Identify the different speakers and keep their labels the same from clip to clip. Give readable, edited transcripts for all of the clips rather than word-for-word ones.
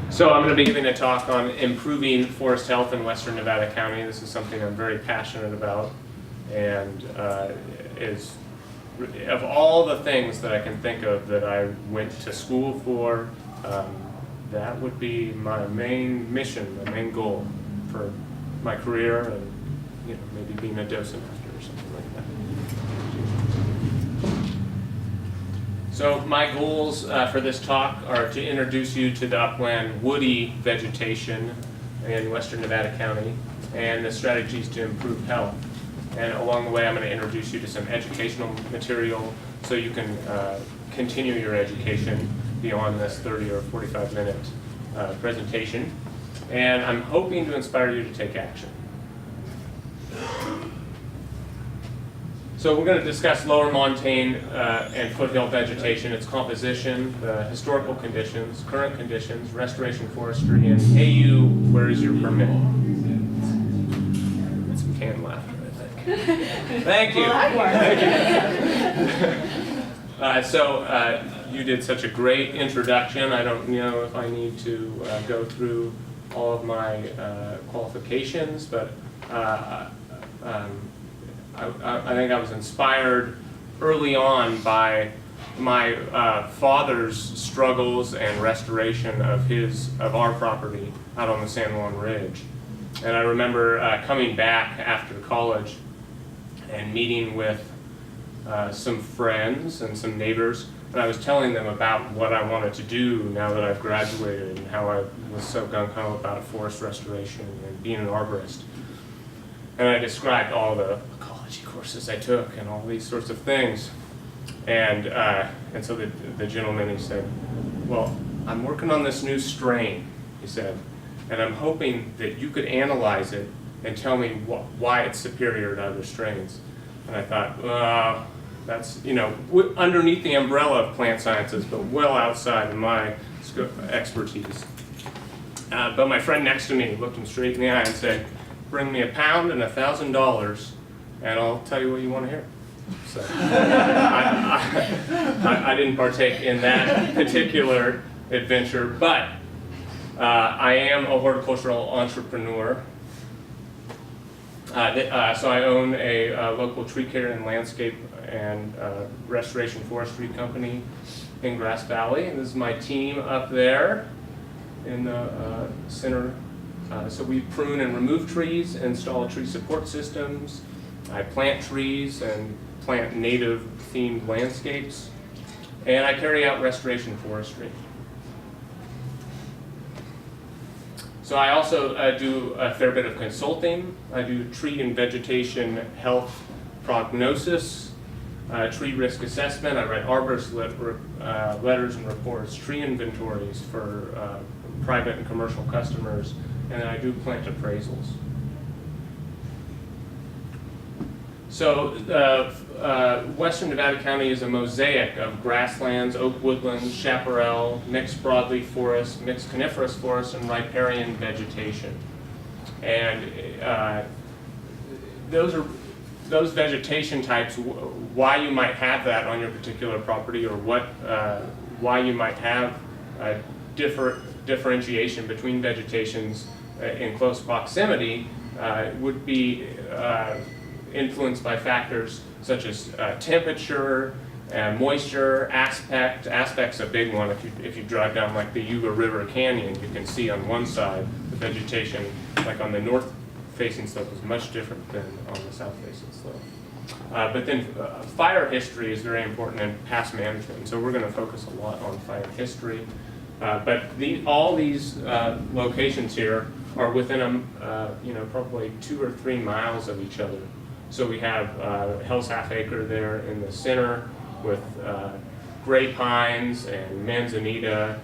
Speaker 1: So I'm going to be giving a talk on improving forest health in western Nevada County. This is something I'm very passionate about, and is, of all the things that I can think of that I went to school for, that would be my main mission, my main goal for my career, and maybe being a docent after or something like that. So my goals for this talk are to introduce you to the upland woody vegetation in western Nevada County and the strategies to improve health. And along the way, I'm going to introduce you to some educational material so you can continue your education beyond this 30 or 45-minute presentation. And I'm hoping to inspire you to take action. So we're going to discuss lower montane and foothill vegetation, its composition, the historical conditions, current conditions, restoration forestry, and hey you, where is your permit? That's some canned laughter, I think. Thank you. So you did such a great introduction. I don't know if I need to go through all of my qualifications, but I think I was inspired early on by my father's struggles and restoration of our property out on the San Juan Ridge. And I remember coming back after college and meeting with some friends and some neighbors, and I was telling them about what I wanted to do now that I've graduated and how I was so gung-ho about forest restoration and being an arborist. And I described all the ecology courses I took and all these sorts of things. And so the gentleman, he said, well, I'm working on this new strain, he said, and I'm hoping that you could analyze it and tell me why it's superior to other strains. And I thought, well, that's, underneath the umbrella of plant sciences, but well outside of my expertise. But my friend next to me looked him straight in the eye and said, bring me $1 and $1,000, and I'll tell you what you want to hear. So I didn't partake in that particular adventure, but I am a horticultural entrepreneur. So I own a local tree care and landscape and restoration forestry company in Grass Valley. And this is my team up there in the center. So we prune and remove trees, install tree support systems. I plant trees and plant native themed landscapes. And I carry out restoration forestry. So I also do a fair bit of consulting. I do tree and vegetation health prognosis, tree risk assessment. I write arborist letters and reports, tree inventories for private and commercial customers, and then I do plant appraisals. So western Nevada County is a mosaic of grasslands, oak woodlands, chaparral, mixed broadleaf forest, mixed coniferous forest, and riparian vegetation. And those vegetation types, why you might have that on your particular property, or why you might have a differentiation between vegetations in close proximity would be influenced by factors such as temperature, moisture, aspect. Aspect's a big one. If you drive down like the Yuba River Canyon, you can see on one side the vegetation, like on the north facing slope, is much different than on the south facing slope. But then fire history is very important in past management, and so we're going to focus a lot on fire history. But all these locations here are within probably 2 or 3 miles of each other. So we have Hell's Half Acre there in the center with gray pines and manzanita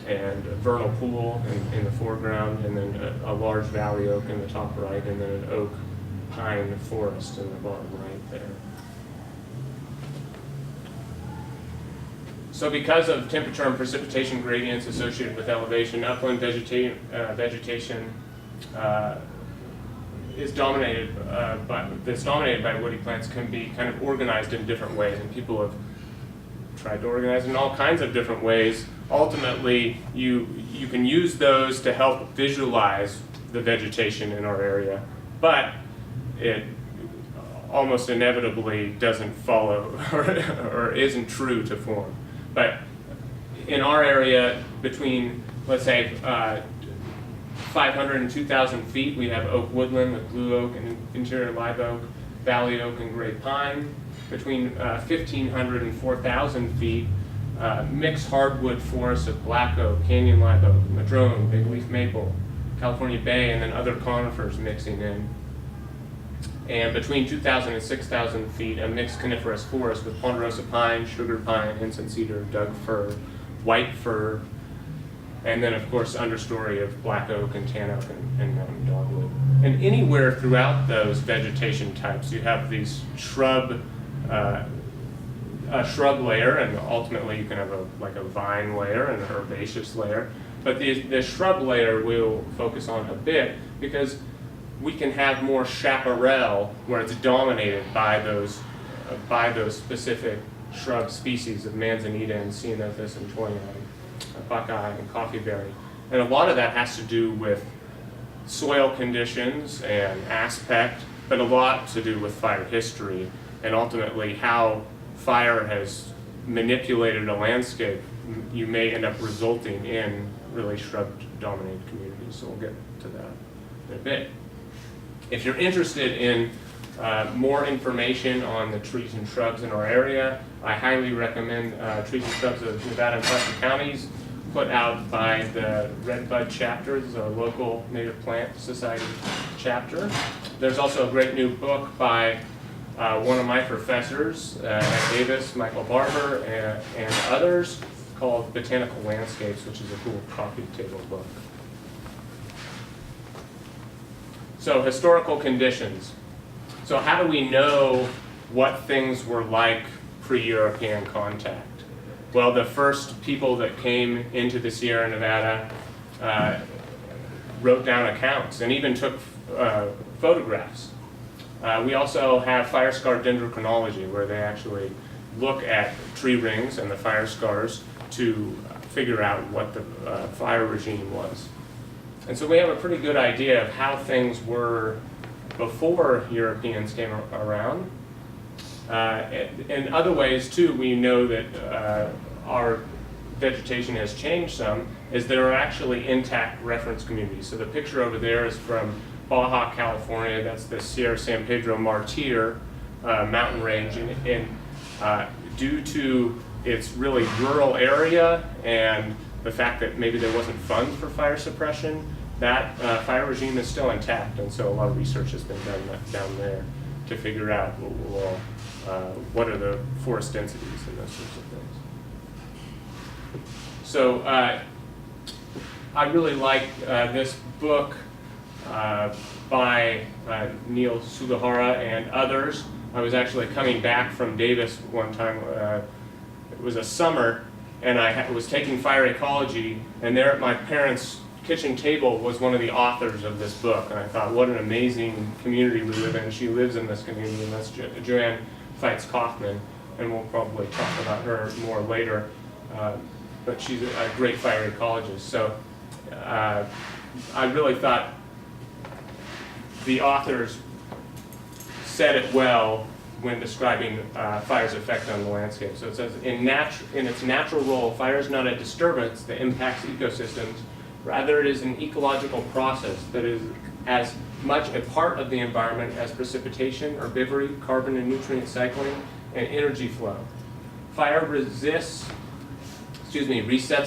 Speaker 1: and vernal pool in the foreground, and then a large valley oak in the top right, and then an oak pine forest in the bottom right there. So because of temperature and precipitation gradients associated with elevation, upland vegetation is dominated by woody plants can be kind of organized in different ways, and people have tried to organize in all kinds of different ways. Ultimately, you can use those to help visualize the vegetation in our area, but it almost inevitably doesn't follow or isn't true to form. But in our area, between, let's say, 500 and 2,000 feet, we have oak woodland with blue oak and interior live oak, valley oak and gray pine. Between 1,500 and 4,000 feet, mixed hardwood forests of black oak, canyon live oak, madrone, big leaf maple, California bay, and then other conifers mixing in. And between 2,000 and 6,000 feet, a mixed coniferous forest with ponderosa pine, sugar pine, incense cedar, Doug fir, white fir, and then of course understory of black oak and tan oak and mountain dogwood. And anywhere throughout those vegetation types, you have these shrub, a shrub layer, and ultimately you can have like a vine layer and an herbaceous layer. But the shrub layer we'll focus on a bit because we can have more chaparral where it's dominated by those specific shrub species of manzanita and ceanothus and toyon, buckeye and coffeeberry. And a lot of that has to do with soil conditions and aspect, but a lot to do with fire history and ultimately how fire has manipulated a landscape. You may end up resulting in really shrub-dominated communities, so we'll get to that in a bit. If you're interested in more information on the trees and shrubs in our area, I highly recommend Trees and Shrubs of Nevada and Placer Counties, put out by the Redbud chapter. This is our local Native Plant Society chapter. There's also a great new book by one of my professors at Davis, Michael Barber, and others, called Botanical Landscapes, which is a cool coffee table book. So historical conditions. So how do we know what things were like pre-European contact? Well, the first people that came into the Sierra Nevada wrote down accounts and even took photographs. We also have fire scar dendrochronology, where they actually look at tree rings and the fire scars to figure out what the fire regime was. And so we have a pretty good idea of how things were before Europeans came around. In other ways, too, we know that our vegetation has changed some, is there are actually intact reference communities. So the picture over there is from Baja, California. That's the Sierra San Pedro Martir mountain range. And due to its really rural area and the fact that maybe there wasn't funds for fire suppression, that fire regime is still intact, and so a lot of research has been done down there to figure out, well, what are the forest densities and those sorts of things. So I really like this book by Neil Sugihara and others. I was actually coming back from Davis one time. It was a summer, and I was taking fire ecology, and there at my parents' kitchen table was one of the authors of this book, and I thought, what an amazing community we live in. She lives in this community, and that's Joanne Feitz Kaufman, and we'll probably talk about her more later, but she's a great fire ecologist. So I really thought the authors said it well when describing fire's effect on the landscape. So it says, in its natural role, fire is not a disturbance that impacts ecosystems. Rather, it is an ecological process that is as much a part of the environment as precipitation, herbivory, carbon and nutrient cycling, and energy flow. Fire resets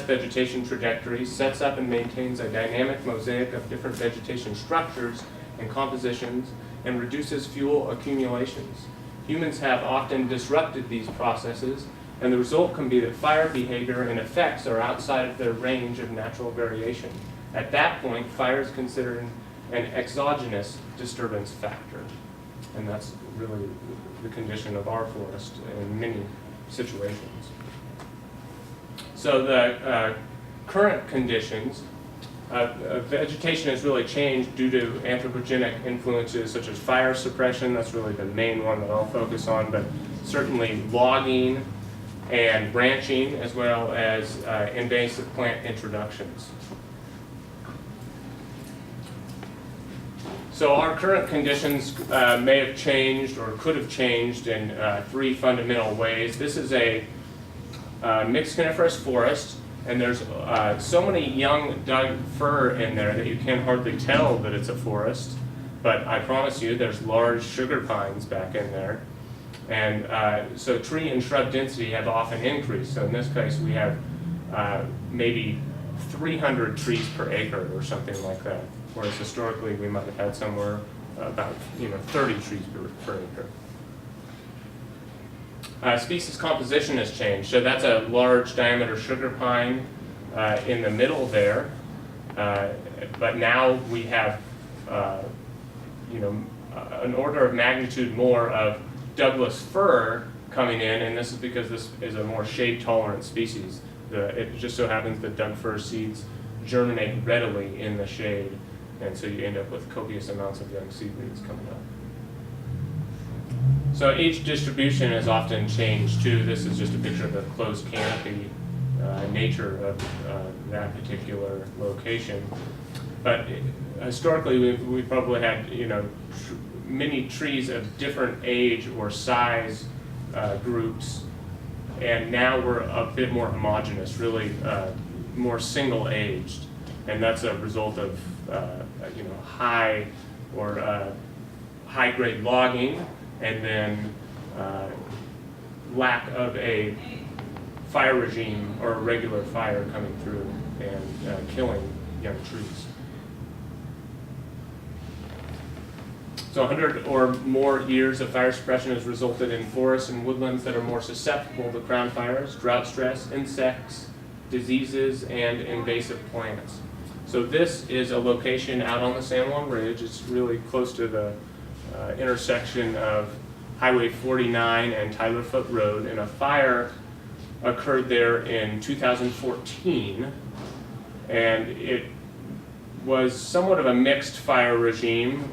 Speaker 1: vegetation trajectories, sets up and maintains a dynamic mosaic of different vegetation structures and compositions, and reduces fuel accumulations. Humans have often disrupted these processes, and the result can be that fire behavior and effects are outside of their range of natural variation. At that point, fire is considered an exogenous disturbance factor. And that's really the condition of our forest in many situations. So the current conditions, vegetation has really changed due to anthropogenic influences such as fire suppression. That's really the main one that I'll focus on, but certainly logging, and branching, as well as invasive plant introductions. So our current conditions may have changed or could have changed in three fundamental ways. This is a mixed coniferous forest, and there's so many young dug fir in there that you can hardly tell that it's a forest. But I promise you, there's large sugar pines back in there. And so tree and shrub density have often increased. So in this case, we have maybe 300 trees per acre or something like that. Whereas historically, we might have had somewhere about 30 trees per acre. Species composition has changed. So that's a large diameter sugar pine in the middle there. But now we have an order of magnitude more of Douglas fir coming in, and this is because this is a more shade-tolerant species. It just so happens that Doug fir seeds germinate readily in the shade, and so you end up with copious amounts of young seedlings coming up. So age distribution has often changed too. This is just a picture of the closed canopy nature of that particular location. But historically, we probably had many trees of different age or size groups, and now we're a bit more homogeneous, really more single-aged, and that's a result of high or high-grade logging, and then lack of a fire regime or a regular fire coming through and killing young trees. So 100 or more years of fire suppression has resulted in forests and woodlands that are more susceptible to crown fires, drought stress, insects, diseases, and invasive plants. So this is a location out on the San Juan Ridge. It's really close to the intersection of Highway 49 and Tyler Foot Road, and a fire occurred there in 2014, and it was somewhat of a mixed fire regime,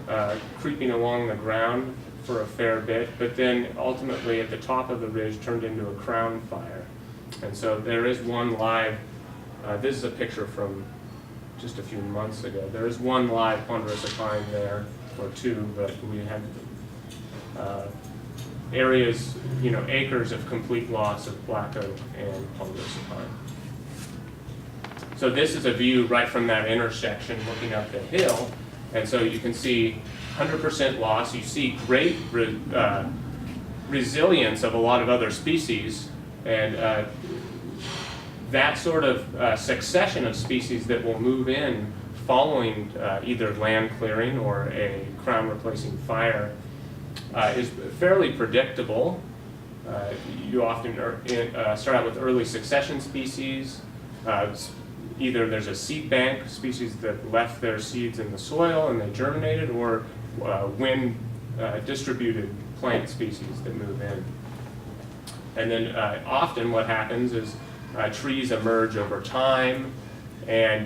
Speaker 1: creeping along the ground for a fair bit, but then ultimately at the top of the ridge turned into a crown fire. And so there is one live, this is a picture from just a few months ago. There is one live ponderosa pine there, or two, but we had areas, acres of complete loss of black oak and ponderosa pine. So this is a view right from that intersection looking up the hill, and so you can see 100% loss. You see great resilience of a lot of other species, and that sort of succession of species that will move in following either land clearing or a crown replacing fire is fairly predictable. You often start out with early succession species. Either there's a seed bank, species that left their seeds in the soil and they germinated, or wind distributed plant species that move in. And then often what happens is trees emerge over time, and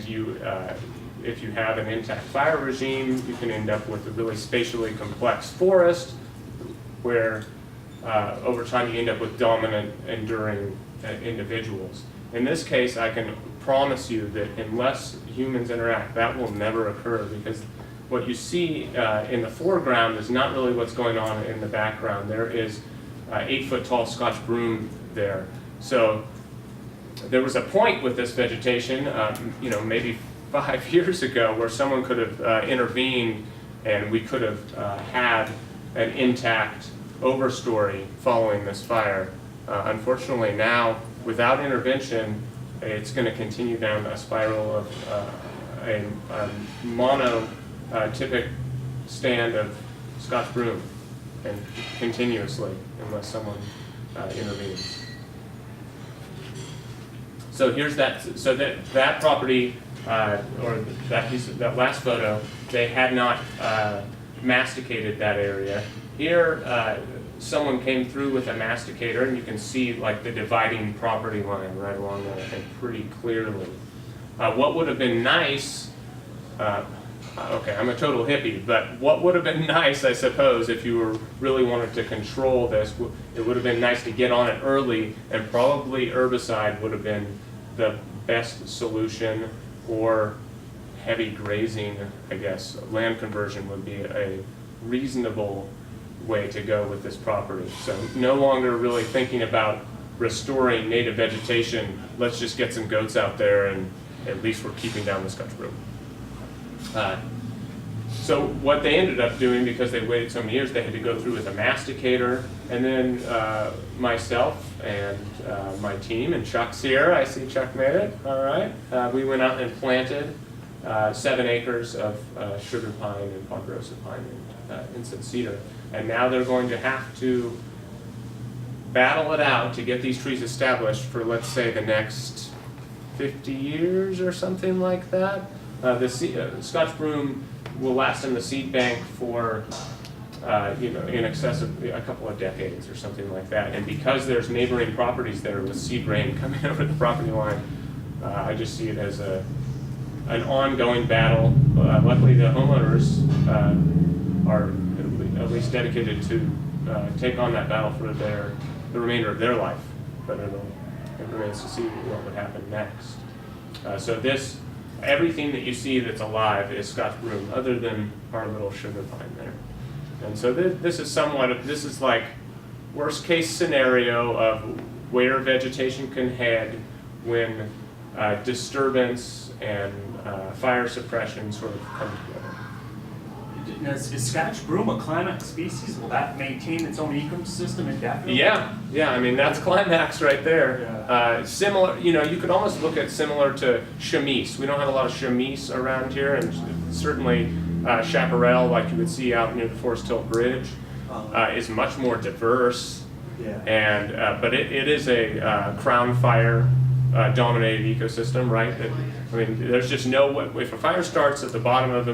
Speaker 1: if you have an intact fire regime, you can end up with a really spatially complex forest where over time you end up with dominant, enduring individuals. In this case, I can promise you that unless humans interact, that will never occur, because what you see in the foreground is not really what's going on in the background. There is 8-foot-tall Scotch broom there. So there was a point with this vegetation, maybe 5 years ago, where someone could have intervened, and we could have had an intact overstory following this fire. Unfortunately now, without intervention, it's going to continue down a spiral of a monotypic stand of Scotch broom, and continuously, unless someone intervenes. So here's that. So that property, or that piece, that last photo, they had not masticated that area. Here, someone came through with a masticator, and you can see like the dividing property line right along there, I think, pretty clearly. What would have been nice, okay, I'm a total hippie, but what would have been nice, I suppose, if you were really wanted to control this, it would have been nice to get on it early, and probably herbicide would have been the best solution, or heavy grazing, I guess. Land conversion would be a reasonable way to go with this property. So no longer really thinking about restoring native vegetation. Let's just get some goats out there, and at least we're keeping down the Scotch broom. So what they ended up doing, because they waited so many years, they had to go through with a masticator, and then myself and my team, and Chuck's here. I see Chuck made it. All right. We went out and planted 7 acres of sugar pine and ponderosa pine and incense cedar, and now they're going to have to battle it out to get these trees established for, let's say, the next 50 years or something like that. The Scotch broom will last in the seed bank for in excess of a couple of decades or something like that. And because there's neighboring properties there with seed rain coming over the property line, I just see it as an ongoing battle. Luckily, the homeowners are at least dedicated to take on that battle for the remainder of their life. But it remains to see what would happen next. So everything that you see that's alive is Scotch broom, other than our little sugar pine there. And so this is like worst case scenario of where vegetation can head when disturbance and fire suppression sort of come together.
Speaker 2: Now, is Scotch broom a climax species? Will that maintain its own ecosystem indefinitely?
Speaker 1: Yeah. I mean, that's climax right there.
Speaker 2: Yeah.
Speaker 1: Similar, you could almost look at similar to chamise. We don't have a lot of chamise around here, and certainly chaparral, like you would see out near the Forest Hill Bridge, is much more diverse.
Speaker 2: Yeah.
Speaker 1: And but it is a crown fire dominated ecosystem, right? I mean, there's just no way. If a fire starts at the bottom of the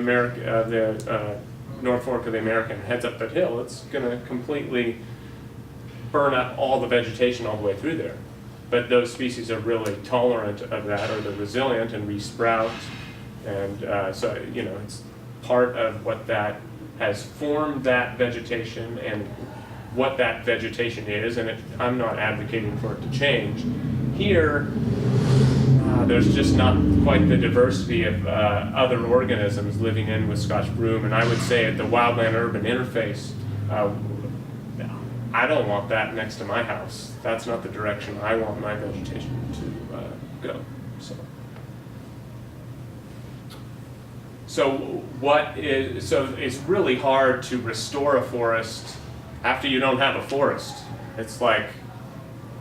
Speaker 1: North Fork of the American, heads up that hill, it's going to completely burn up all the vegetation all the way through there. But those species are really tolerant of that, or they're resilient and resprout. And so, it's part of what that has formed that vegetation and what that vegetation is. And I'm not advocating for it to change. Here, there's just not quite the diversity of other organisms living in with Scotch broom, and I would say at the wildland-urban interface, I don't want that next to my house. That's not the direction I want my vegetation to go. So it's really hard to restore a forest after you don't have a forest. It's like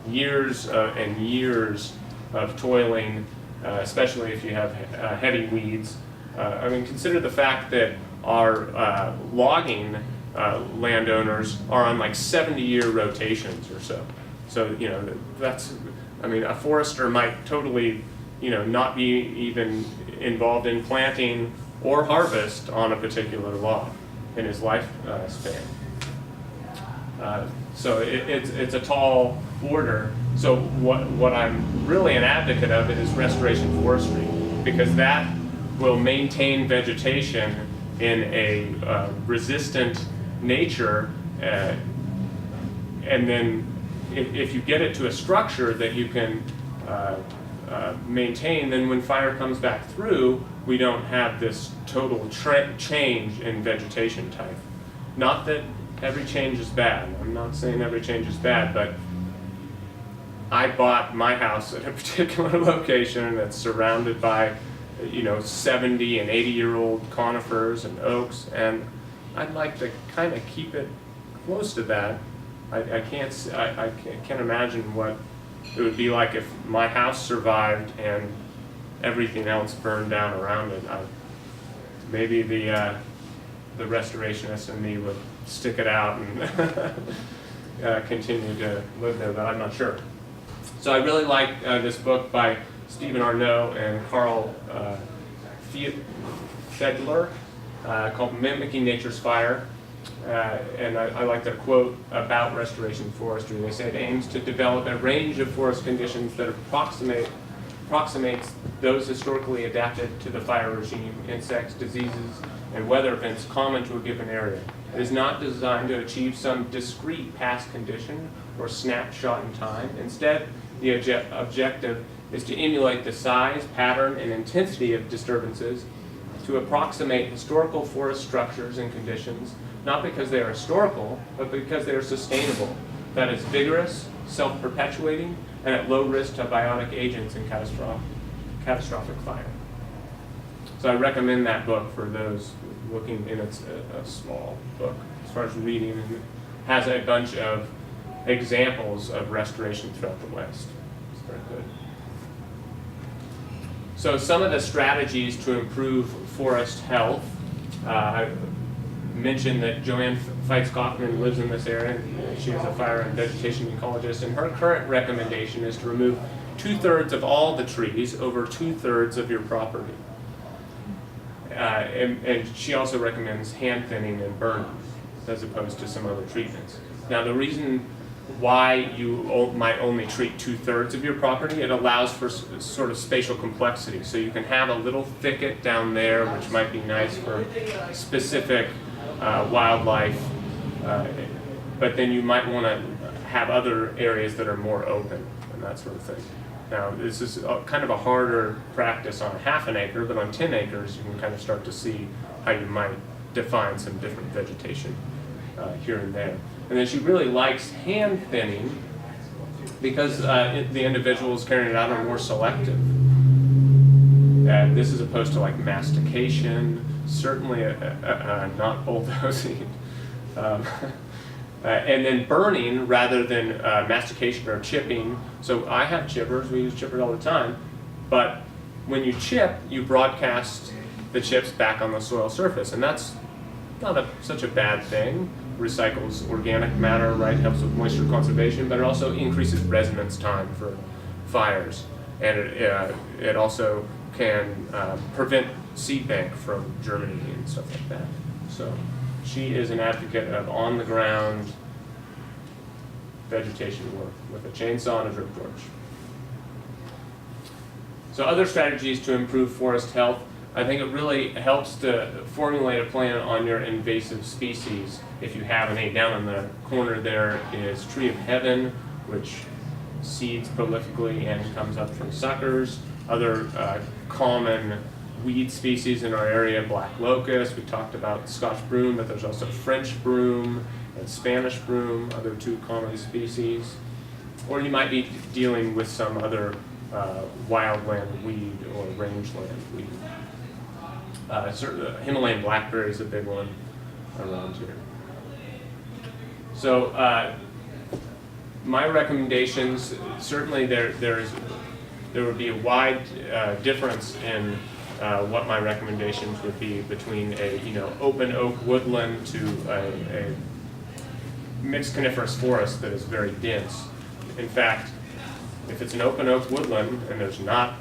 Speaker 1: years and years of toiling, especially if you have heavy weeds. I mean, consider the fact that our logging landowners are on like 70-year rotations or so. So, a forester might totally, not be even involved in planting or harvest on a particular log in his lifespan. So it's a tall order. So what I'm really an advocate of is restoration forestry, because that will maintain vegetation in a resistant nature, and then if you get it to a structure that you can maintain, then when fire comes back through, we don't have this total change in vegetation type. Not that every change is bad. I'm not saying every change is bad, but I bought my house at a particular location that's surrounded by 70 and 80-year-old conifers and oaks, and I'd like to kind of keep it close to that. I can't imagine what it would be like if my house survived and everything else burned down around it. Maybe the restorationist in me would stick it out and continue to live there, but I'm not sure. So I really like this book by Stephen Arnault and Carl Fiedler called Mimicking Nature's Fire. And I like their quote about restoration forestry. They say it aims to develop a range of forest conditions that approximate approximates those historically adapted to the fire regime, insects, diseases, and weather events common to a given area. It is not designed to achieve some discrete past condition or snapshot in time. Instead, the objective is to emulate the size, pattern, and intensity of disturbances to approximate historical forest structures and conditions, not because they are historical, but because they are sustainable. That is vigorous, self-perpetuating, and at low risk to biotic agents in catastrophic fire. So I recommend that book for those looking, and it's a small book as far as reading, and it has a bunch of examples of restoration throughout the West. It's very good. So some of the strategies to improve forest health, I mentioned that Joanne Feitz-Kaufman lives in this area, and she is a fire and vegetation ecologist, and her current recommendation is to remove 2/3 of all the trees over 2/3 of your property. And she also recommends hand thinning and burning as opposed to some other treatments. Now the reason why you might only treat 2/3 of your property, it allows for sort of spatial complexity. So you can have a little thicket down there, which might be nice for specific wildlife, but then you might want to have other areas that are more open and that sort of thing. Now this is kind of a harder practice on 1/2 an acre, but on 10 acres you can kind of start to see how you might define some different vegetation here and there. And then she really likes hand thinning because the individuals carrying it out are more selective. This is opposed to like mastication, certainly not bulldozing. And then burning rather than mastication or chipping. So I have chippers, we use chippers all the time, but when you chip, you broadcast the chips back on the soil surface, and that's not such a bad thing. Recycles organic matter, right, helps with moisture conservation, but it also increases residence time for fires, and it also can prevent seed bank from germinating and stuff like that. So she is an advocate of on-the-ground vegetation work with a chainsaw and a drip torch. So other strategies to improve forest health, I think it really helps to formulate a plan on your invasive species. If you have any, down in the corner there is Tree of Heaven, which seeds prolifically and comes up from suckers. Other common weed species in our area, black locust, we talked about Scotch broom, but there's also French broom and Spanish broom, other 2 common species. Or you might be dealing with some other wildland weed or rangeland weed. Himalayan blackberry is a big one around here. So my recommendations, certainly there would be a wide difference in what my recommendations would be between a open oak woodland to a mixed coniferous forest that is very dense. In fact, if it's an open oak woodland and there's not,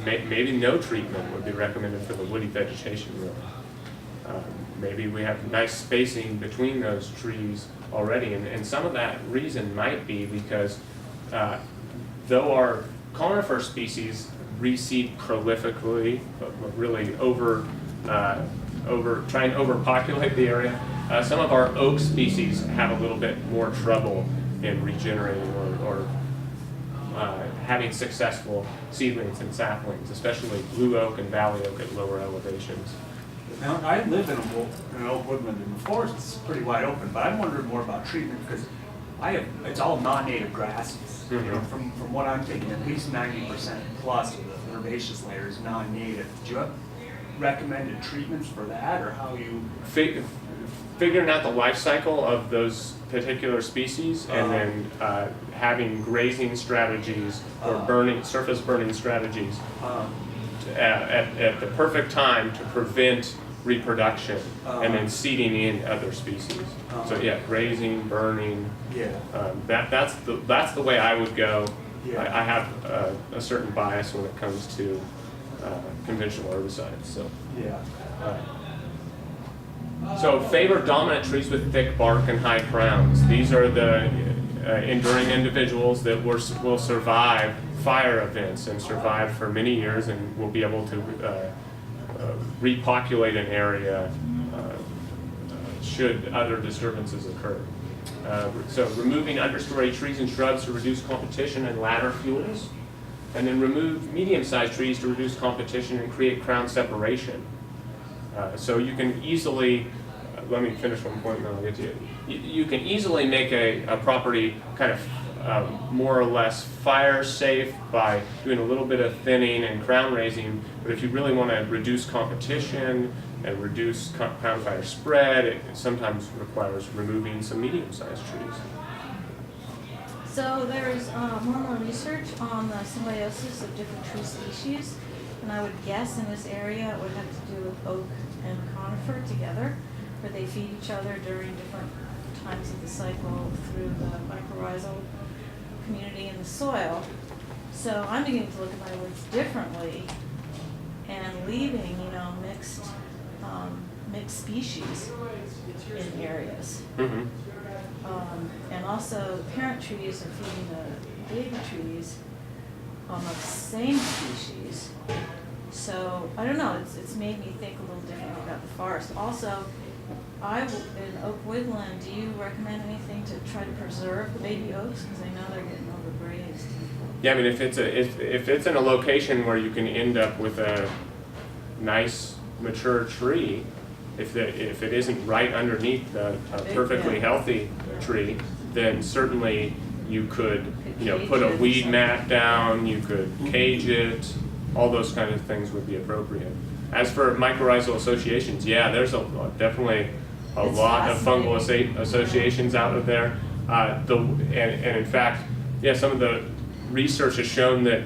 Speaker 1: maybe no treatment would be recommended for the woody vegetation really. Maybe we have nice spacing between those trees already, and some of that reason might be because though our conifer species reseed prolifically, but really trying to overpopulate the area, some of our oak species have a little bit more trouble in regenerating or having successful seedlings and saplings, especially blue oak and valley oak at lower elevations.
Speaker 2: Now, I live in an oak woodland, and the forest is pretty wide open, but I'm wondering more about treatment because it's all non-native grasses.
Speaker 1: Mm-hmm.
Speaker 2: You know, from what I'm thinking, at least 90% plus of the herbaceous layer is non-native. Do you have recommended treatments for that, or how you
Speaker 1: figuring out the life cycle of those particular species, and then having grazing strategies or surface burning strategies at the perfect time to prevent reproduction, and then seeding in other species. So yeah, grazing, burning.
Speaker 2: Yeah.
Speaker 1: That's the way I would go.
Speaker 2: Yeah.
Speaker 1: I have a certain bias when it comes to conventional herbicides. So
Speaker 2: Yeah.
Speaker 1: so favor dominant trees with thick bark and high crowns. These are the enduring individuals that will survive fire events and survive for many years and will be able to repopulate an area should other disturbances occur. So removing understory trees and shrubs to reduce competition and ladder fuels, and then remove medium-sized trees to reduce competition and create crown separation. So you can easily, let me finish one point and then I'll get to it. You can easily make a property kind of more or less fire safe by doing a little bit of thinning and crown raising, but if you really want to reduce competition and reduce crown fire spread, it sometimes requires removing some medium-sized trees.
Speaker 3: So there's more research on the symbiosis of different tree species, and I would guess in this area it would have to do with oak and conifer together, where they feed each other during different times of the cycle through the mycorrhizal community in the soil. So I'm beginning to look at my woods differently and leaving, mixed species in areas.
Speaker 1: Mm-hmm.
Speaker 3: And also, the parent trees are feeding the baby trees of the same species. So, I don't know, it's made me think a little differently about the forest. Also, in Oak Woodland, do you recommend anything to try to preserve the baby oaks? Because I know they're getting overgrazed.
Speaker 1: Yeah, I mean, if it's in a location where you can end up with a nice mature tree, if it isn't right underneath a perfectly healthy tree, then certainly you could put a weed mat down, you could cage it, all those kind of things would be appropriate. As for mycorrhizal associations, yeah, there's definitely a lot of fungal associations out of there. And in fact, yeah, some of the research has shown that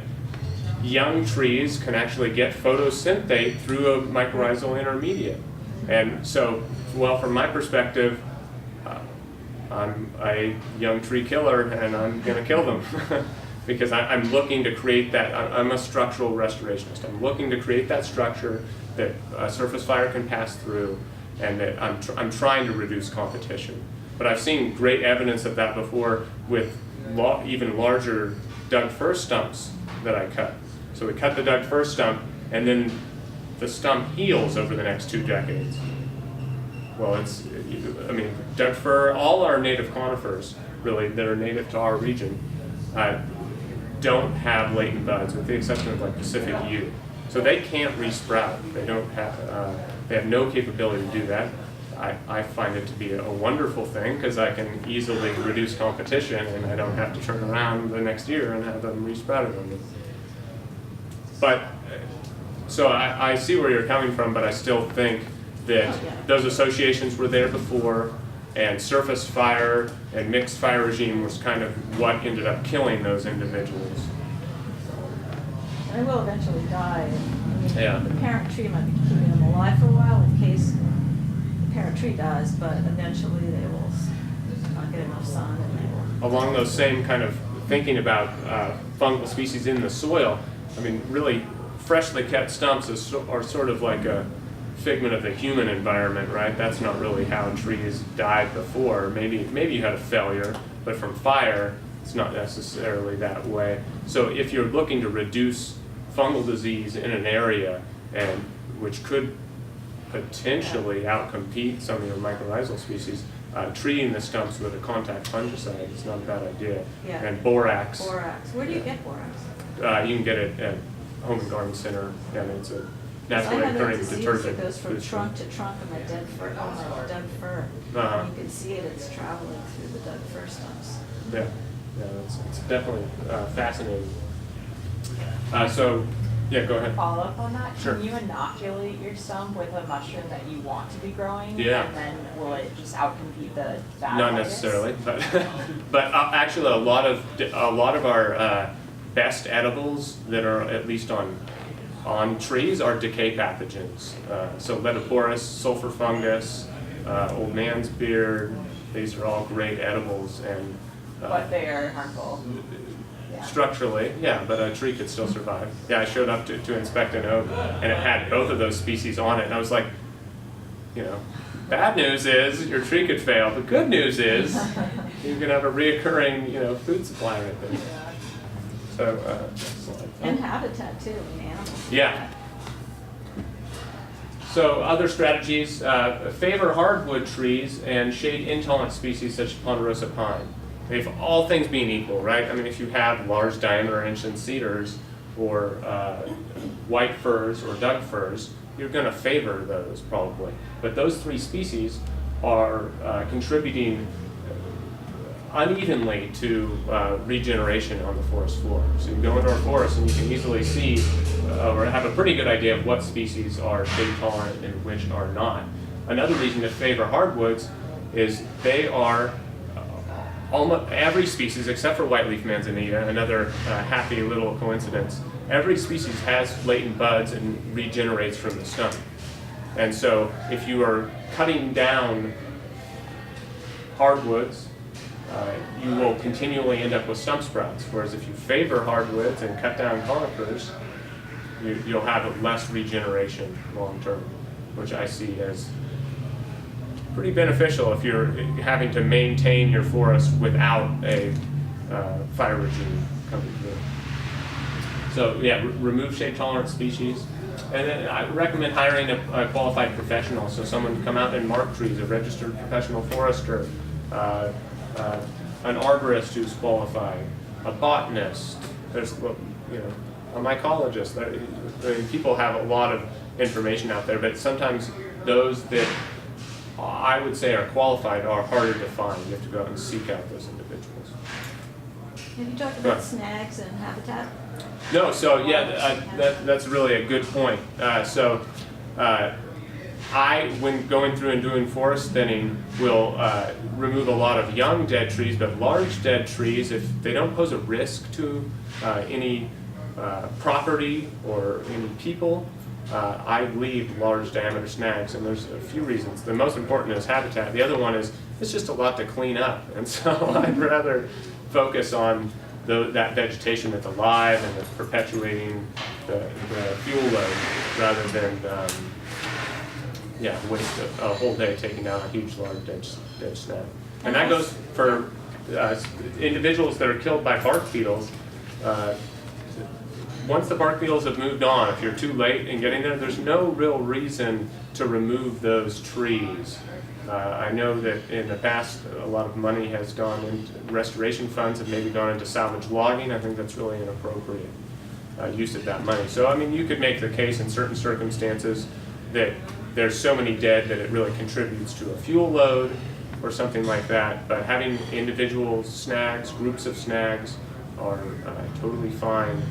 Speaker 1: young trees can actually get photosynthate through a mycorrhizal intermediate. And so, well, from my perspective, I'm a young tree killer and I'm going to kill them because I'm looking to create that. I'm a structural restorationist. I'm looking to create that structure that surface fire can pass through, and that I'm trying to reduce competition. But I've seen great evidence of that before with even larger Doug fir stumps that I cut. So we cut the Doug fir stump, and then the stump heals over the next 2 decades. Well, Doug fir, all our native conifers, really, that are native to our region, don't have latent buds, with the exception of like Pacific yew. So they can't resprout. They have no capability to do that. I find it to be a wonderful thing because I can easily reduce competition and I don't have to turn around the next year and have them resprouted on me. But, so I see where you're coming from, but I still think that those associations were there before, and surface fire and mixed fire regime was kind of what ended up killing those individuals.
Speaker 3: They will eventually die.
Speaker 1: Yeah.
Speaker 3: The parent tree might be keeping them alive for a while in case the parent tree dies, but eventually they will not get enough sun and they will.
Speaker 1: Along those same kind of thinking about fungal species in the soil, I mean, really, freshly cut stumps are sort of like a figment of the human environment, right? That's not really how trees died before. Maybe you had a failure, but from fire, it's not necessarily that way. So if you're looking to reduce fungal disease in an area, and which could potentially outcompete some of your mycorrhizal species, treating the stumps with a contact fungicide is not a bad idea.
Speaker 3: Yeah.
Speaker 1: And borax.
Speaker 3: Borax. Where do you get borax?
Speaker 1: You can get it at Home and Garden Center, and it's a naturally
Speaker 3: I have a
Speaker 1: occurring
Speaker 3: disease
Speaker 1: detergent.
Speaker 3: that goes from trunk to trunk of my dead fir. Oh, my Doug fir.
Speaker 1: Uh-huh.
Speaker 3: You can see it. It's traveling through the Doug fir stumps.
Speaker 1: Yeah, it's definitely fascinating. So, yeah, go ahead.
Speaker 4: Follow up on that,
Speaker 1: Sure.
Speaker 4: can you inoculate your stump with a mushroom that you want to be growing?
Speaker 1: Yeah.
Speaker 4: And then will it just outcompete the bad
Speaker 1: Not
Speaker 4: fungus?
Speaker 1: necessarily, but actually a lot of our best edibles that are at least on trees are decay pathogens. So Ledoporus, sulfur fungus, old man's beard. These are all great edibles, and
Speaker 4: But they are harmful. Yeah.
Speaker 1: structurally, yeah, but a tree could still survive. Yeah, I showed up to inspect an oak, and it had both of those species on it, and I was like, bad news is your tree could fail. The good news is, you can have a reoccurring, food supply right there. So, next slide.
Speaker 3: And habitat too, in animals.
Speaker 1: Yeah. So other strategies, favor hardwood trees and shade intolerant species such as ponderosa pine. If all things being equal, right? I mean, if you have large diameter ancient cedars or white firs or Doug firs, you're going to favor those probably. But those three species are contributing unevenly to regeneration on the forest floor. So you can go into our forest and you can easily see or have a pretty good idea of what species are shade tolerant and which are not. Another reason to favor hardwoods is they are almost every species except for whiteleaf manzanita, another happy little coincidence. Every species has latent buds and regenerates from the stump. And so if you are cutting down hardwoods, you will continually end up with stump sprouts. Whereas if you favor hardwoods and cut down conifers, you'll have less regeneration long term, which I see as pretty beneficial if you're having to maintain your forest without a fire regime coming through. So yeah, remove shade tolerant species. And then I recommend hiring a qualified professional, so someone to come out and mark trees, a registered professional forester, an arborist who's qualified, a botanist, there's, a mycologist. People have a lot of information out there, but sometimes those that I would say are qualified are harder to find. You have to go out and seek out those individuals.
Speaker 3: Have you talked about snags and habitat?
Speaker 1: No, so yeah, that's really a good point. When going through and doing forest thinning, will remove a lot of young dead trees, but large dead trees, if they don't pose a risk to any property or any people, I leave large diameter snags, and there's a few reasons. The most important is habitat. The other one is it's just a lot to clean up, and so I'd rather focus on that vegetation that's alive and that's perpetuating the fuel load rather than waste a whole day taking down a huge large dead snag. And that goes for individuals that are killed by bark beetles. Once the bark beetles have moved on, if you're too late in getting there, there's no real reason to remove those trees. I know that in the past, a lot of money has gone into restoration funds and maybe gone into salvage logging. I think that's really inappropriate use of that money. So, I mean, you could make the case in certain circumstances that there's so many dead that it really contributes to a fuel load or something like that. But having individual snags, groups of snags, are totally fine.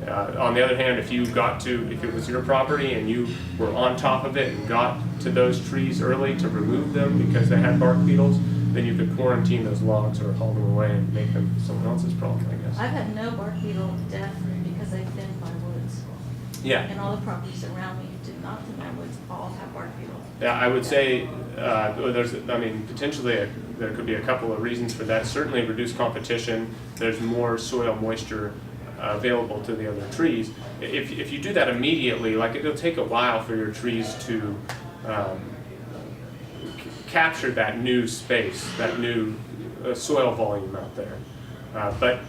Speaker 1: On the other hand, if it was your property and you were on top of it and got to those trees early to remove them because they had bark beetles, then you could quarantine those logs or haul them away and make them someone else's problem, I guess.
Speaker 3: I've had no bark beetle death because I thinned my woods.
Speaker 1: Yeah.
Speaker 3: And all the properties around me who did not thin my woods all have bark beetle.
Speaker 1: Yeah, I would say potentially there could be a couple of reasons for that. Certainly reduced competition. There's more soil moisture available to the other trees. If you do that immediately, like it'll take a while for your trees to capture that new space, that new soil volume out there. But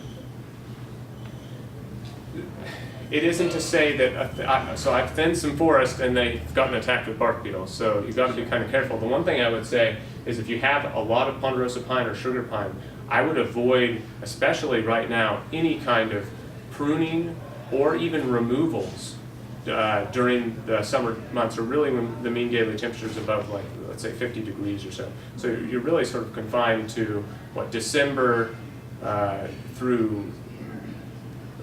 Speaker 1: it isn't to say that, so I've thinned some forest and they've gotten attacked with bark beetles, so you've got to be kind of careful. The one thing I would say is if you have a lot of ponderosa pine or sugar pine, I would avoid, especially right now, any kind of pruning or even removals during the summer months, or really when the mean daily temperature is above, like, let's say 50 degrees or so. So you're really sort of confined to, December through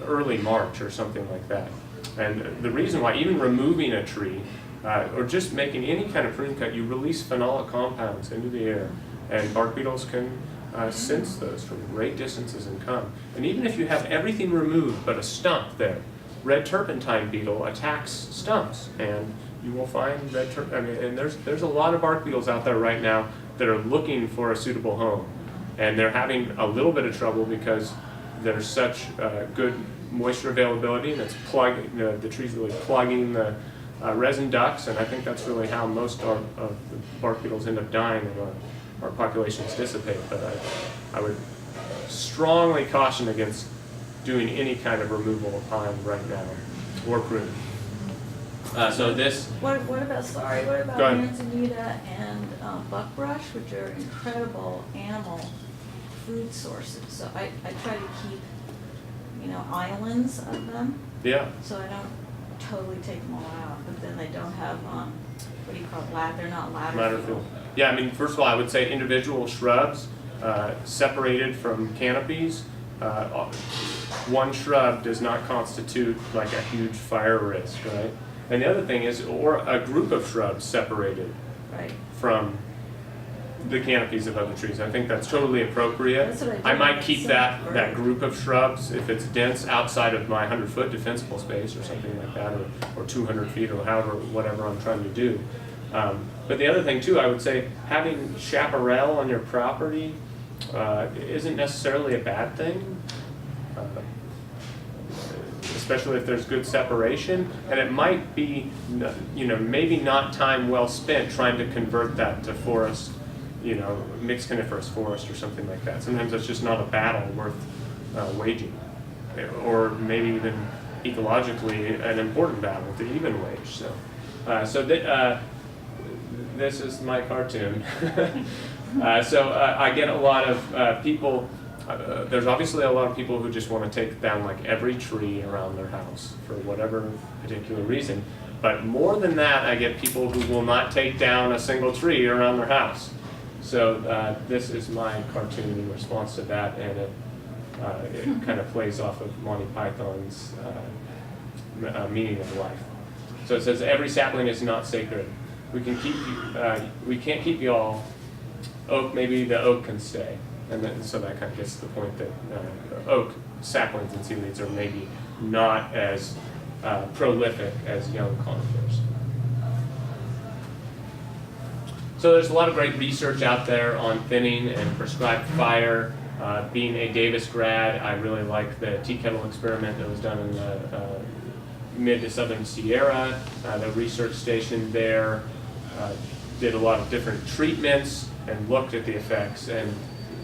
Speaker 1: early March or something like that. And the reason why, even removing a tree or just making any kind of prune cut, you release phenolic compounds into the air, and bark beetles can sense those from great distances and come. And even if you have everything removed but a stump there, red turpentine beetle attacks stumps, and you will find and there's a lot of bark beetles out there right now that are looking for a suitable home, and they're having a little bit of trouble because there's such good moisture availability, and it's plugging the trees really plugging the resin ducts, and I think that's really how most of the bark beetles end up dying our populations dissipate. But I would strongly caution against doing any kind of removal of pine right now, or pruning. So this,
Speaker 3: What about
Speaker 1: Go ahead.
Speaker 3: manzanita and buckbrush, which are incredible animal food sources? So I try to keep, islands of them,
Speaker 1: yeah,
Speaker 3: so I don't totally take them all out, but then they don't have, what do you call it, they're not ladder
Speaker 1: ladder
Speaker 3: field.
Speaker 1: field. Yeah, I mean, first of all, I would say individual shrubs separated from canopies. One shrub does not constitute like a huge fire risk, right? And the other thing is, or a group of shrubs separated
Speaker 3: Right.
Speaker 1: from the canopies of other trees. I think that's totally appropriate.
Speaker 3: That's what I do.
Speaker 1: I might keep that
Speaker 3: Right.
Speaker 1: group of shrubs if it's dense outside of my 100-foot defensible space or something like that, or 200 feet or however, whatever I'm trying to do. But the other thing too, I would say having chaparral on your property isn't necessarily a bad thing. Especially if there's good separation, and it might be, maybe not time well spent trying to convert that to forest, mixed coniferous forest or something like that. Sometimes it's just not a battle worth waging, or maybe even ecologically an important battle to even wage. This is my cartoon. I get a lot of people. There's obviously a lot of people who just want to take down like every tree around their house for whatever particular reason. But more than that, I get people who will not take down a single tree around their house. So this is my cartoon in response to that, and it kind of plays off of Monty Python's meaning of life. So it says, every sapling is not sacred. We can't keep you all. Oak, maybe the oak can stay. And then, so that kind of gets to the point that oak saplings and seedlings are maybe not as prolific as young conifers. So there's a lot of great research out there on thinning and prescribed fire. Being a Davis grad, I really like the tea kettle experiment that was done in the mid to southern Sierra. The research station there did a lot of different treatments and looked at the effects. And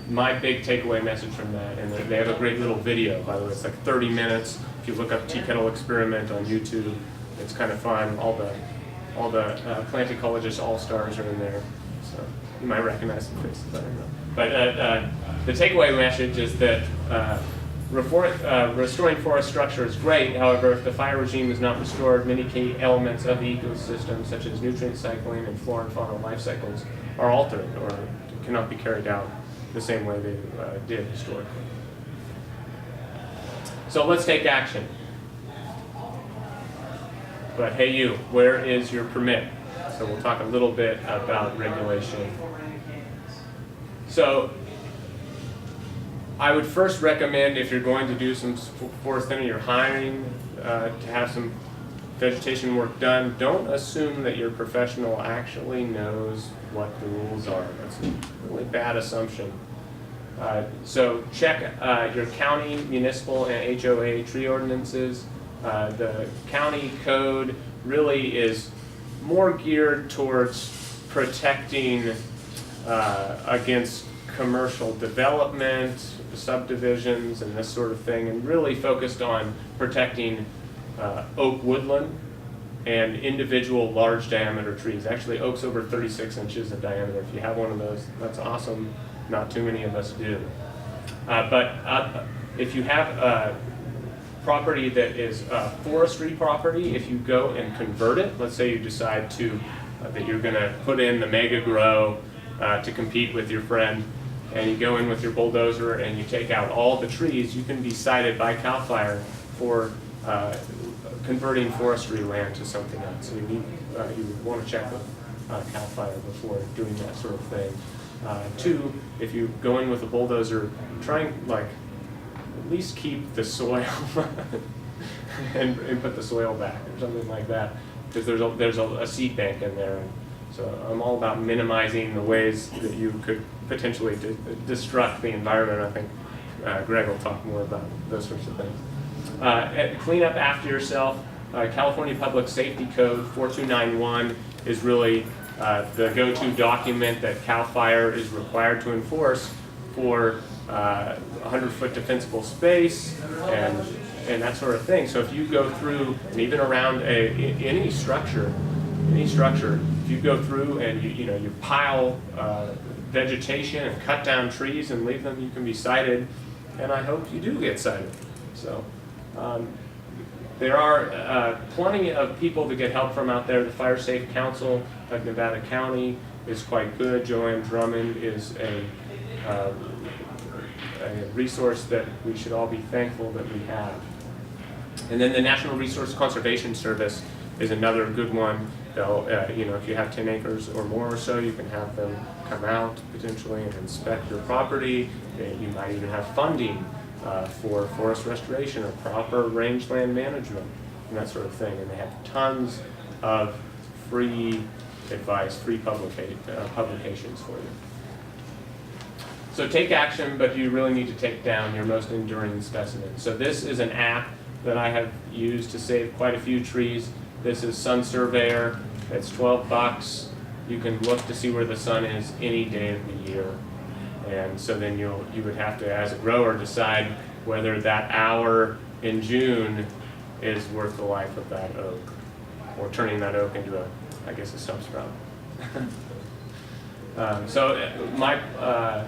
Speaker 1: my big takeaway message from that, and they have a great little video, by the way, it's like 30 minutes. If you look up tea kettle experiment on YouTube, it's kind of fun. All the plant ecologists all-stars are in there, so you might recognize the faces, I don't know. But the takeaway message is that restoring forest structure is great. However, if the fire regime is not restored, many key elements of the ecosystem, such as nutrient cycling and flora and fauna life cycles, are altered or cannot be carried out the same way they did historically. So let's take action. But hey you, where is your permit? So we'll talk a little bit about regulation. So I would first recommend, if you're going to do some forest thinning, you're hiring to have some vegetation work done, don't assume that your professional actually knows what the rules are. That's a really bad assumption. So check your county, municipal, and HOA tree ordinances. The county code really is more geared towards protecting against commercial development, subdivisions, and this sort of thing, and really focused on protecting oak woodland and individual large diameter trees. Actually, oaks over 36 inches in diameter. If you have one of those, that's awesome. Not too many of us do. But if you have property that is forestry property, if you go and convert it, let's say you decide to that you're going to put in the mega grow to compete with your friend, and you go in with your bulldozer and you take out all the trees, you can be cited by CAL FIRE for converting forestry land to something else. So you would want to check with CAL FIRE before doing that sort of thing. Two, if you go in with a bulldozer, try and at least keep the soil and put the soil back or something like that, because there's a seed bank in there. And so I'm all about minimizing the ways that you could potentially destruct the environment. I think Greg will talk more about those sorts of things. Clean up after yourself. California Public Safety Code 4291 is really the go-to document that CAL FIRE is required to enforce for 100-foot defensible space and that sort of thing. So if you go through, and even around any structure, if you go through and you pile vegetation and cut down trees and leave them, you can be cited, and I hope you do get cited. So there are plenty of people to get help from out there. The Fire Safe Council of Nevada County is quite good. Joanne Drummond is a resource that we should all be thankful that we have. And then the National Resource Conservation Service is another good one. They'll, if you have 10 acres or more or so, you can have them come out potentially and inspect your property. You might even have funding for forest restoration or proper rangeland management and that sort of thing. And they have tons of free advice, free publications for you. So take action, but you really need to take down your most enduring specimen. So this is an app that I have used to save quite a few trees. This is Sun Surveyor. It's $12. You can look to see where the sun is any day of the year. And so then you would have to, as a grower, decide whether that hour in June is worth the life of that oak, or turning that oak into a stump sprout. So my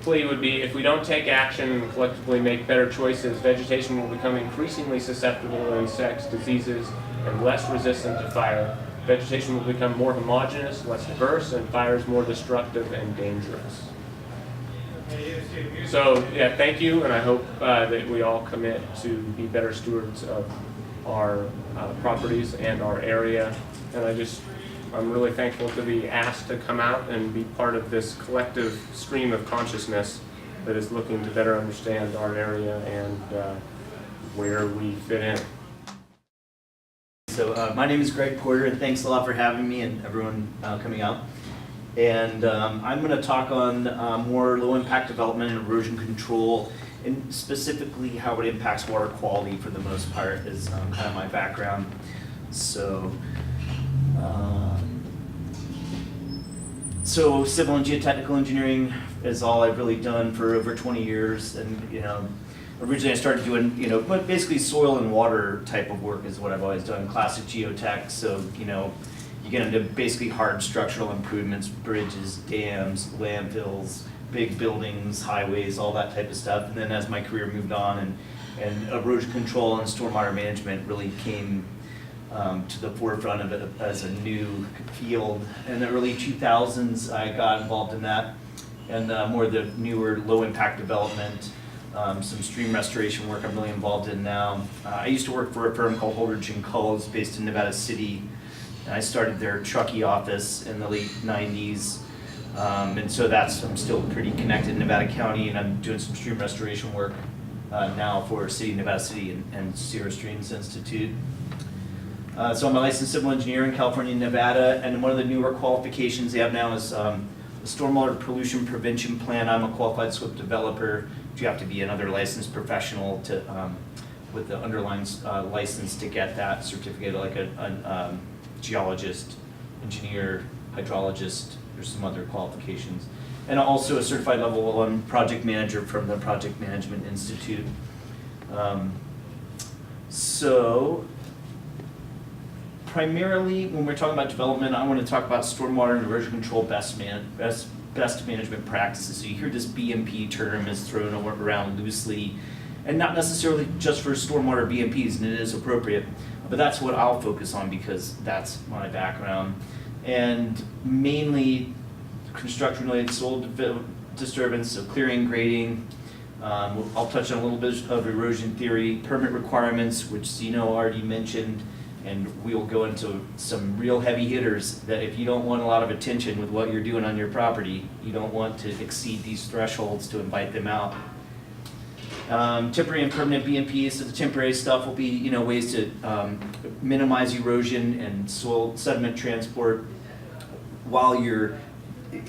Speaker 1: plea would be, if we don't take action and collectively make better choices, vegetation will become increasingly susceptible to insects, diseases, and less resistant to fire. Vegetation will become more homogeneous, less diverse, and fires more destructive and dangerous. So, yeah, thank you, and I hope that we all commit to be better stewards of our properties and our area. And I'm really thankful to be asked to come out and be part of this collective stream of consciousness that is looking to better understand our area and where we fit in.
Speaker 5: So my name is Greg Porter, and thanks a lot for having me and everyone coming out. And I'm going to talk on more low-impact development and erosion control, and specifically how it impacts water quality for the most part is kind of my background. So civil and geotechnical engineering is all I've really done for over 20 years, and originally I started doing basically soil and water type of work is what I've always done, classic geotech. So you get into basically hard structural improvements, bridges, dams, landfills, big buildings, highways, all that type of stuff. And then as my career moved on and erosion control and stormwater management really came to the forefront of it as a new field. In the early 2000s, I got involved in that, and more of the newer low-impact development, some stream restoration work I'm really involved in now. I used to work for a firm called Holdridge & Culls based in Nevada City, and I started their Truckee office in the late 90s. And so I'm still pretty connected in Nevada County, and I'm doing some stream restoration work now for Nevada City and Sierra Streams Institute. So I'm a licensed civil engineer in California and Nevada, and one of the newer qualifications they have now is the Stormwater Pollution Prevention Plan. I'm a qualified SWIP developer. You have to be another licensed professional with the underlying license to get that certificate, like a geologist, engineer, hydrologist. There's some other qualifications. And also a certified level 1 project manager from the Project Management Institute. So primarily, when we're talking about development, I want to talk about stormwater and erosion control best management practices. So you hear this BMP term is thrown around loosely, and not necessarily just for stormwater BMPs, and it is appropriate, but that's what I'll focus on because that's my background. And mainly construction-related soil disturbance, so clearing, grading. I'll touch on a little bit of erosion theory, permit requirements, which Zeno already mentioned, and we'll go into some real heavy hitters that if you don't want a lot of attention with what you're doing on your property, you don't want to exceed these thresholds to invite them out. Temporary and permanent BMPs, so the temporary stuff will be ways to minimize erosion and soil sediment transport while you're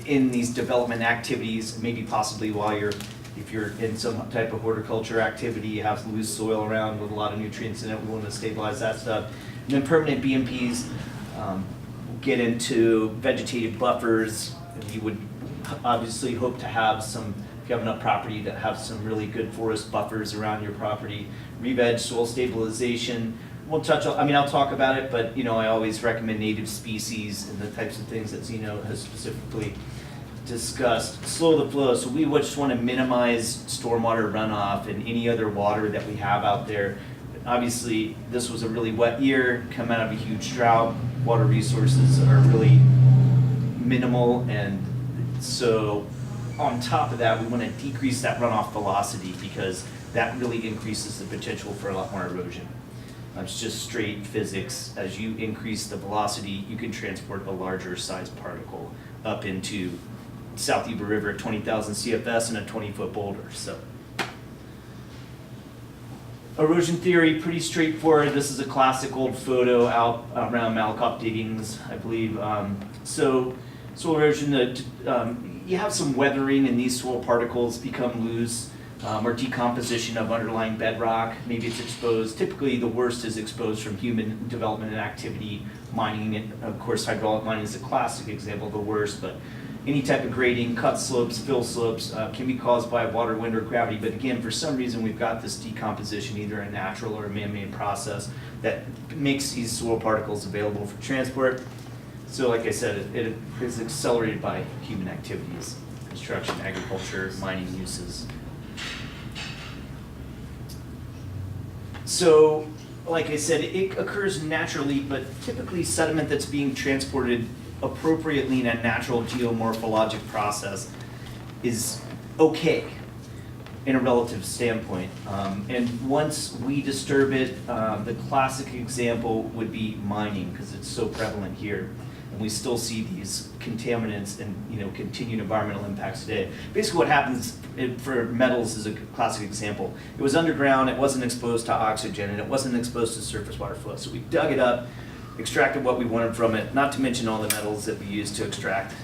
Speaker 5: in these development activities, maybe possibly if you're in some type of horticulture activity, you have loose soil around with a lot of nutrients in it, we want to stabilize that stuff. And then permanent BMPs get into vegetative buffers. You would obviously hope to have some, if you have enough property, to have some really good forest buffers around your property. Re-veg, soil stabilization. We'll touch on, I mean, I'll talk about it, but you know, I always recommend native species and the types of things that Zeno has specifically discussed. Slow the flow, so we just want to minimize stormwater runoff and any other water that we have out there. Obviously, this was a really wet year, come out of a huge drought. Water resources are really minimal, and so on top of that, we want to decrease that runoff velocity because that really increases the potential for a lot more erosion. It's just straight physics. As you increase the velocity, you can transport a larger size particle up into South Yuba River at 20,000 CFS and a 20-foot boulder. So, erosion theory, pretty straightforward. This is a classic old photo out around Malakoff diggings, I believe. So, soil erosion, you have some weathering and these soil particles become loose. Or decomposition of underlying bedrock. Maybe it's exposed. Typically, the worst is exposed from human development and activity, mining, and of course, hydraulic mining is a classic example of the worst, but any type of grading, cut slopes, fill slopes can be caused by water, wind, or gravity. But again, for some reason, we've got this decomposition, either a natural or a man-made process, that makes these soil particles available for transport. So like I said, it is accelerated by human activities, construction, agriculture, mining uses. So, like I said, it occurs naturally, but typically sediment that's being transported appropriately in a natural geomorphologic process is okay in a relative standpoint. And once we disturb it, the classic example would be mining, because it's so prevalent here. And we still see these contaminants and continued environmental impacts today. Basically what happens for metals is a classic example. It was underground, it wasn't exposed to oxygen, and it wasn't exposed to surface water flow. So we dug it up, extracted what we wanted from it, not to mention all the metals that we use to extract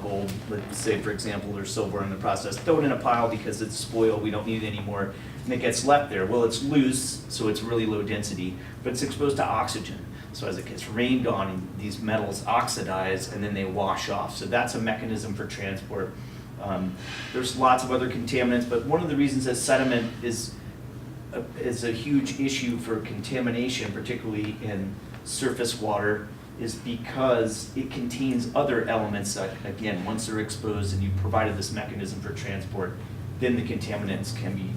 Speaker 5: gold, let's say for example, or silver in the process. Throw it in a pile because it's spoiled, we don't need it anymore, and it gets left there. Well, it's loose, so it's really low density, but it's exposed to oxygen. So as it gets rained on, these metals oxidize and then they wash off. So that's a mechanism for transport. There's lots of other contaminants, but one of the reasons that sediment is a huge issue for contamination, particularly in surface water, is because it contains other elements that, again, once they're exposed and you've provided this mechanism for transport, then the contaminants can be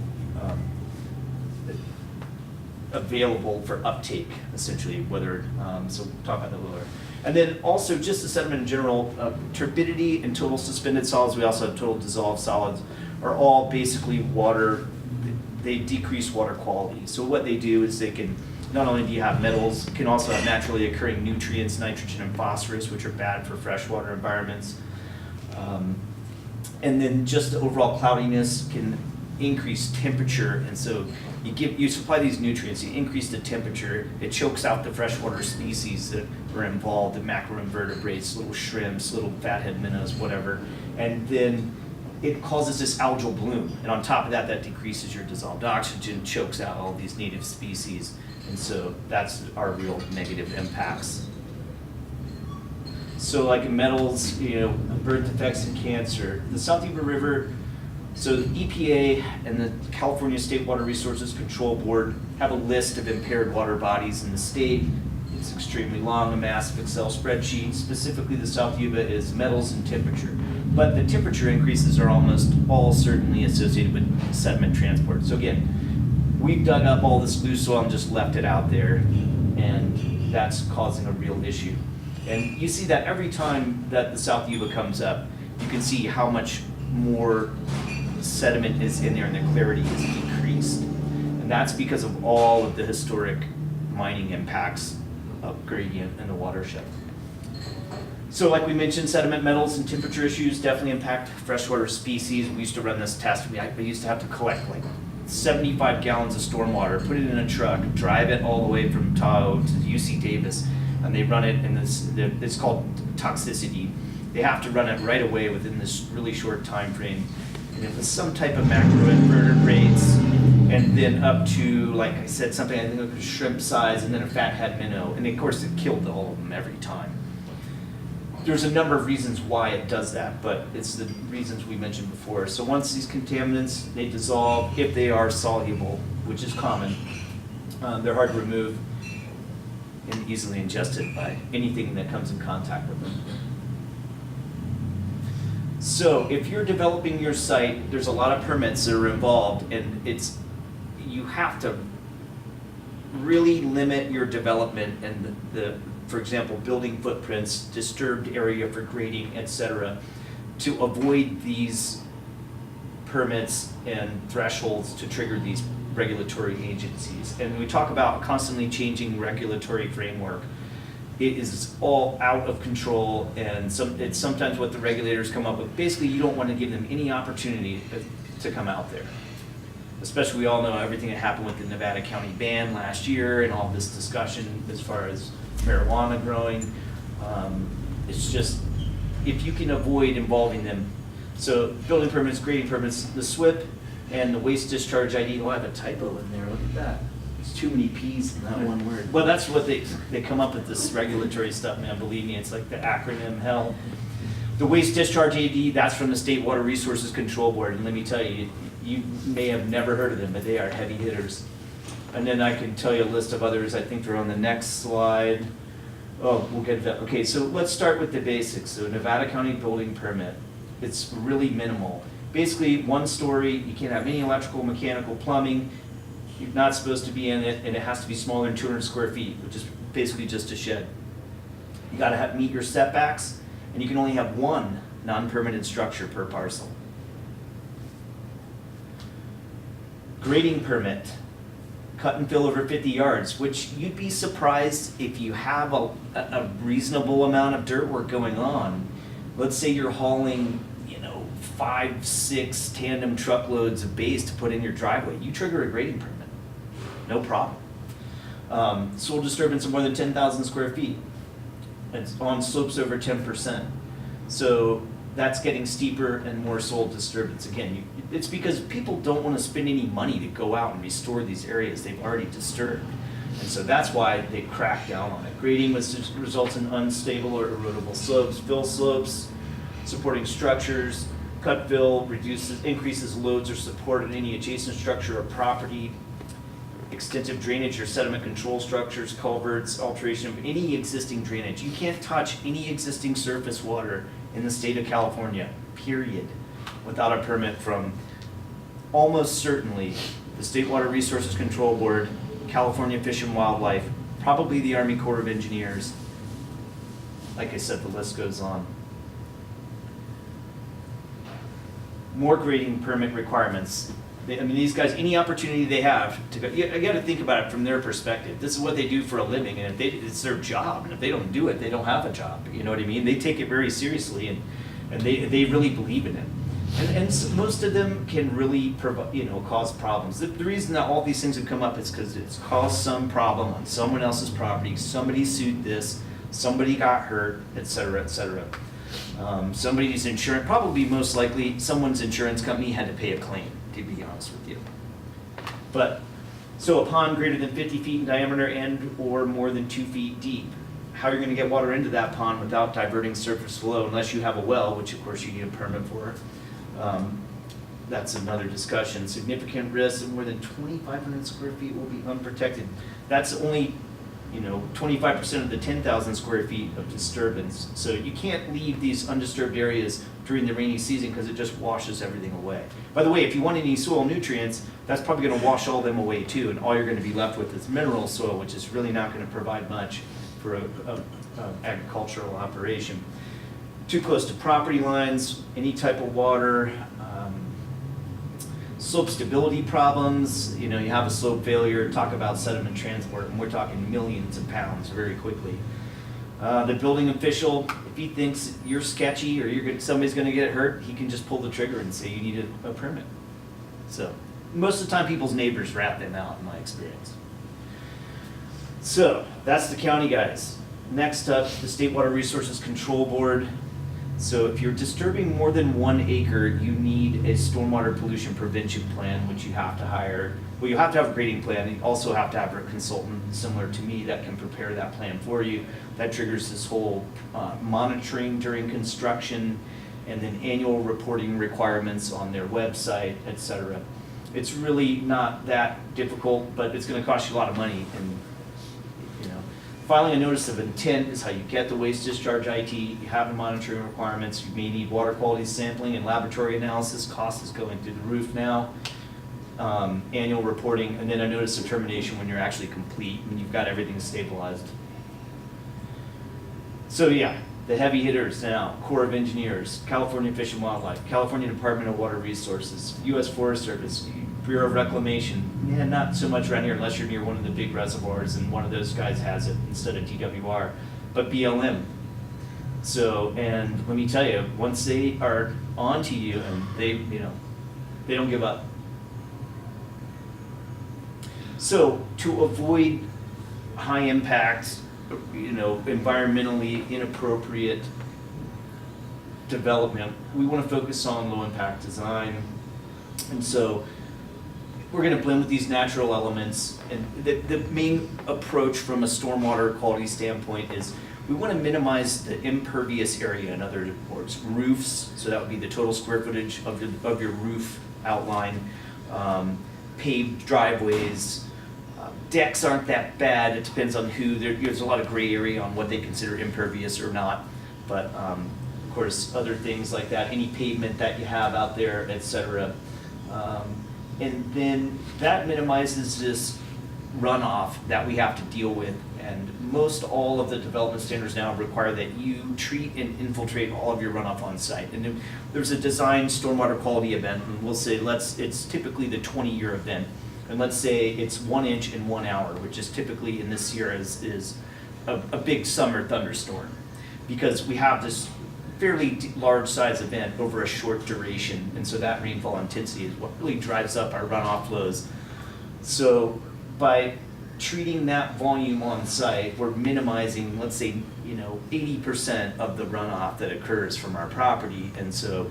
Speaker 5: available for uptake, essentially, whether, so we'll talk about that a little later. And then also just the sediment in general, turbidity and total suspended solids, we also have total dissolved solids, are all basically water, they decrease water quality. So what they do is they can, not only do you have metals, you can also have naturally occurring nutrients, nitrogen and phosphorus, which are bad for freshwater environments. And then just the overall cloudiness can increase temperature, and so you supply these nutrients, you increase the temperature, it chokes out the freshwater species that are involved, the macroinvertebrates, little shrimps, little fathead minnows, whatever, and then it causes this algal bloom, and on top of that, that decreases your dissolved oxygen, chokes out all these native species, and so that's our real negative impacts. So like in metals, birth defects and cancer, the South Yuba River. So the EPA and the California State Water Resources Control Board have a list of impaired water bodies in the state. It's extremely long, a massive Excel spreadsheet. Specifically, the South Yuba is metals and temperature. But the temperature increases are almost all certainly associated with sediment transport. So again, we've dug up all this loose soil and just left it out there, and that's causing a real issue. And you see that every time that the South Yuba comes up, you can see how much more sediment is in there and the clarity is decreased. And that's because of all of the historic mining impacts of gradient in the watershed. So like we mentioned, sediment, metals, and temperature issues definitely impact freshwater species. We used to run this test. We used to have to collect like 75 gallons of stormwater, put it in a truck, drive it all the way from Tahoe to UC Davis, and they run it in this, it's called toxicity. They have to run it right away within this really short time frame. And it was some type of macroinvertebrates, and then up to, like I said, something I think like a shrimp size, and then a fathead minnow. And of course, it killed all of them every time. there's a number of reasons why it does that, but it's the reasons we mentioned before. So once these contaminants, they dissolve, if they are soluble, which is common, they're hard to remove and easily ingested by anything that comes in contact with them. So if you're developing your site, there's a lot of permits that are involved, and you have to really limit your development and for example, building footprints, disturbed area for grading, etc., to avoid these permits and thresholds to trigger these regulatory agencies. And we talk about constantly changing regulatory framework. It is all out of control, and it's sometimes what the regulators come up with. Basically, you don't want to give them any opportunity to come out there. Especially, we all know everything that happened with the Nevada County ban last year and all this discussion as far as marijuana growing. It's just, if you can avoid involving them. So building permits, grading permits, the SWIP and the waste discharge ID, oh, I have a typo in there, look at that. There's too many P's in that one word. Well, that's what they come up with, this regulatory stuff, man, believe me, it's like the acronym hell. The waste discharge ID, that's from the State Water Resources Control Board, and let me tell you, you may have never heard of them, but they are heavy hitters. And then I can tell you a list of others, I think they're on the next slide. Oh, we'll get to that. Okay, so let's start with the basics. So Nevada County building permit, it's really minimal. Basically, one story, you can't have any electrical, mechanical, plumbing, you're not supposed to be in it, and it has to be smaller than 200 square feet, which is basically just a shed. You gotta meet your setbacks, and you can only have one non-permitted structure per parcel. Grading permit, cut and fill over 50 yards, which you'd be surprised if you have a reasonable amount of dirt work going on. Let's say you're hauling, 5, 6 tandem truckloads of base to put in your driveway. You trigger a grading permit, no problem. Soil disturbance of more than 10,000 square feet. It's on slopes over 10%. So that's getting steeper and more soil disturbance. Again, it's because people don't want to spend any money to go out and restore these areas they've already disturbed. And so that's why they crack down on it. Grading results in unstable or erodible slopes, fill slopes, supporting structures, cut fill, increases loads or support in any adjacent structure or property, extensive drainage or sediment control structures, culverts, alteration of any existing drainage. You can't touch any existing surface water in the state of California, period, without a permit from almost certainly the State Water Resources Control Board, California Fish and Wildlife, probably the Army Corps of Engineers. Like I said, the list goes on. More grading permit requirements. These guys, any opportunity they have to go, I got to think about it from their perspective. This is what they do for a living, and it's their job. And if they don't do it, they don't have a job. You know what I mean? They take it very seriously, and they really believe in it. And most of them can really cause problems. The reason that all these things have come up is because it's caused some problem on someone else's property. Somebody sued this. Somebody got hurt, et cetera, et cetera. Somebody's insurance, probably most likely someone's insurance company had to pay a claim, to be honest with you. But, so a pond greater than 50 feet in diameter and or more than 2 feet deep. How you're gonna get water into that pond without diverting surface flow, unless you have a well, which of course you need a permit for. That's another discussion. Significant risks of more than 2,500 square feet will be unprotected. That's only 25% of the 10,000 square feet of disturbance. So you can't leave these undisturbed areas during the rainy season because it just washes everything away. By the way, if you want any soil nutrients, that's probably going to wash all them away too, and all you're going to be left with is mineral soil, which is really not going to provide much for an agricultural operation. Too close to property lines, any type of water, slope stability problems, you have a slope failure, talk about sediment transport, and we're talking millions of pounds very quickly. The building official, if he thinks you're sketchy or somebody's gonna get hurt, he can just pull the trigger and say you need a permit. So, most of the time people's neighbors rat them out in my experience. So, that's the county guys. Next up, the State Water Resources Control Board. So if you're disturbing more than 1 acre, you need a stormwater pollution prevention plan, which you have to hire. Well, you have to have a grading plan. You also have to have a consultant similar to me that can prepare that plan for you. That triggers this whole monitoring during construction, and then annual reporting requirements on their website, etc. It's really not that difficult, but it's going to cost you a lot of money. And filing a notice of intent is how you get the waste discharge IT. You have the monitoring requirements. You may need water quality sampling and laboratory analysis. Cost is going through the roof now. Annual reporting, and then a notice of termination when you're actually complete and you've got everything stabilized. So yeah, the heavy hitters now: Corps of Engineers, California Fish and Wildlife, California Department of Water Resources, U.S. Forest Service, Bureau of Reclamation. Yeah, not so much around here unless you're near one of the big reservoirs and one of those guys has it instead of DWR, but BLM. So, and let me tell you, once they are onto you, and they don't give up. So to avoid high impact, environmentally inappropriate development, we want to focus on low impact design. And so we're going to blend with these natural elements. And the main approach from a stormwater quality standpoint is we want to minimize the impervious area, in other words, roofs. So that would be the total square footage of your roof outline, paved driveways. Decks aren't that bad. It depends on who. There's a lot of gray area on what they consider impervious or not. But of course, other things like that, any pavement that you have out there, etc. And then that minimizes this runoff that we have to deal with. And most all of the development standards now require that you treat and infiltrate all of your runoff on site. And if there's a design stormwater quality event, and we'll say it's typically the 20-year event. And let's say it's 1 inch in 1 hour, which is typically in this year is a big summer thunderstorm, because we have this fairly large size event over a short duration, and so that rainfall intensity is what really drives up our runoff flows. So by treating that volume on site, we're minimizing, let's say, 80% of the runoff that occurs from our property. And so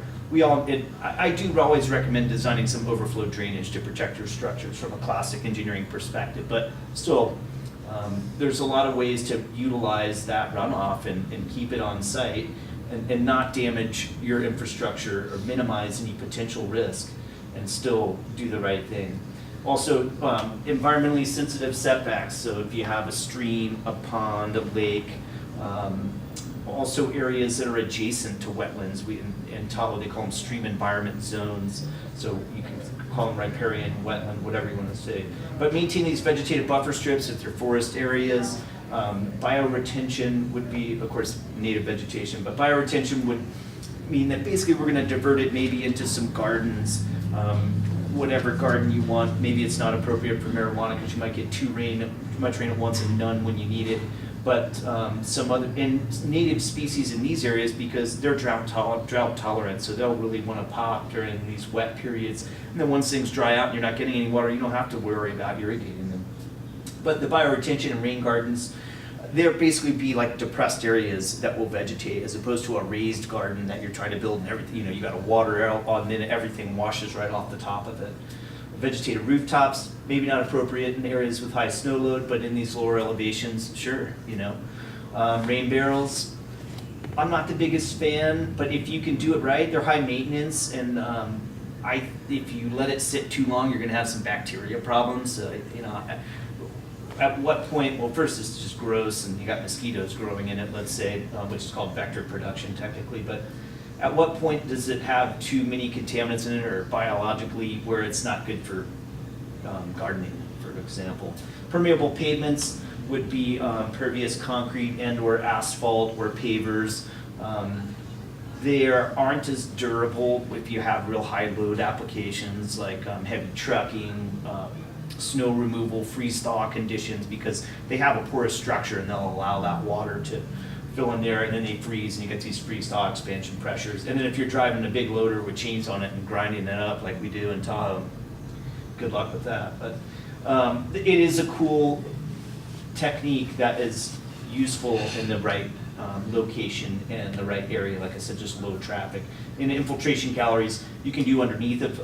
Speaker 5: I do always recommend designing some overflow drainage to protect your structures from a classic engineering perspective, but still, there's a lot of ways to utilize that runoff and keep it on site and not damage your infrastructure or minimize any potential risk and still do the right thing. Also, environmentally sensitive setbacks. So if you have a stream, a pond, a lake, also areas that are adjacent to wetlands. In Tahoe, they call them stream environment zones. So you can call them riparian, wetland, whatever you want to say. But maintain these vegetative buffer strips if they're forest areas. Bioretention would be, of course, native vegetation, but bioretention would mean that basically we're going to divert it maybe into some gardens, whatever garden you want. Maybe it's not appropriate for marijuana because you might get too much rain at once and none when you need it. But some other native species in these areas, because they're drought tolerant, so they'll really want to pop during these wet periods. And then once things dry out and you're not getting any water, you don't have to worry about irrigating them. But the bioretention and rain gardens, they'll basically be like depressed areas that will vegetate, as opposed to a raised garden that you're trying to build and everything. You got to water out and then everything washes right off the top of it. Vegetated rooftops, maybe not appropriate in areas with high snow load, but in these lower elevations, sure, Rain barrels, I'm not the biggest fan, but if you can do it right, they're high maintenance, and if you let it sit too long, you're gonna have some bacteria problems. At what point, well, first it's just gross and you got mosquitoes growing in it, let's say, which is called vector production technically, but at what point does it have too many contaminants in it or biologically where it's not good for gardening, for example? Permeable pavements would be pervious concrete and or asphalt or pavers. They aren't as durable if you have real high load applications like heavy trucking, snow removal, freeze thaw conditions, because they have a porous structure and they'll allow that water to fill in there, and then they freeze and you get these freeze thaw expansion pressures. And then if you're driving a big loader with chains on it and grinding it up like we do in Tahoe, good luck with that. But it is a cool technique that is useful in the right location and the right area, like I said, just low traffic. In infiltration galleries, you can do underneath of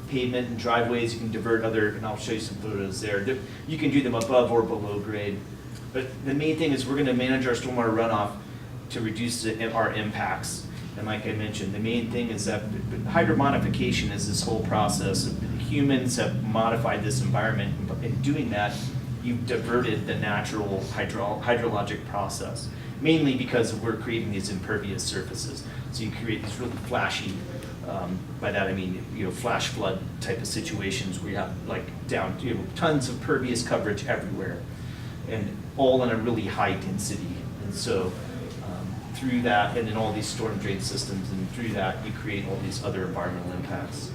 Speaker 5: pavement and driveways, you can divert other, and I'll show you some photos there. You can do them above or below grade. But the main thing is we're gonna manage our stormwater runoff to reduce our impacts. And like I mentioned, the main thing is that hydromodification is this whole process. Humans have modified this environment. In doing that, you've diverted the natural hydrologic process, mainly because we're creating these impervious surfaces. So you create these really flashy, by that I mean, flash flood type of situations where you have tons of pervious coverage everywhere, and all in a really high density. And so through that, and in all these storm drain systems, and through that, you create all these other environmental impacts.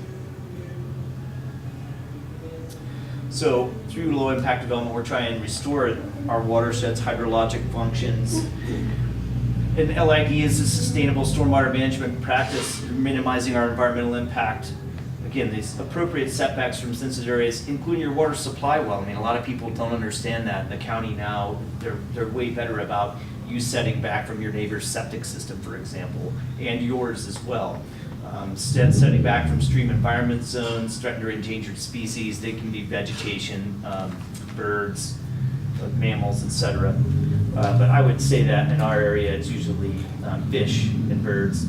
Speaker 5: So through low impact development, we're trying to restore our watershed's hydrologic functions. And LID is a sustainable stormwater management practice, minimizing our environmental impact. Again, these appropriate setbacks from sensitive areas, including your water supply well. I mean, a lot of people don't understand that. In the county now, they're way better about you setting back from your neighbor's septic system, for example, and yours as well. Setting back from stream environment zones, threatened or endangered species. They can be vegetation, birds, mammals, etc. But I would say that in our area, it's usually fish and birds.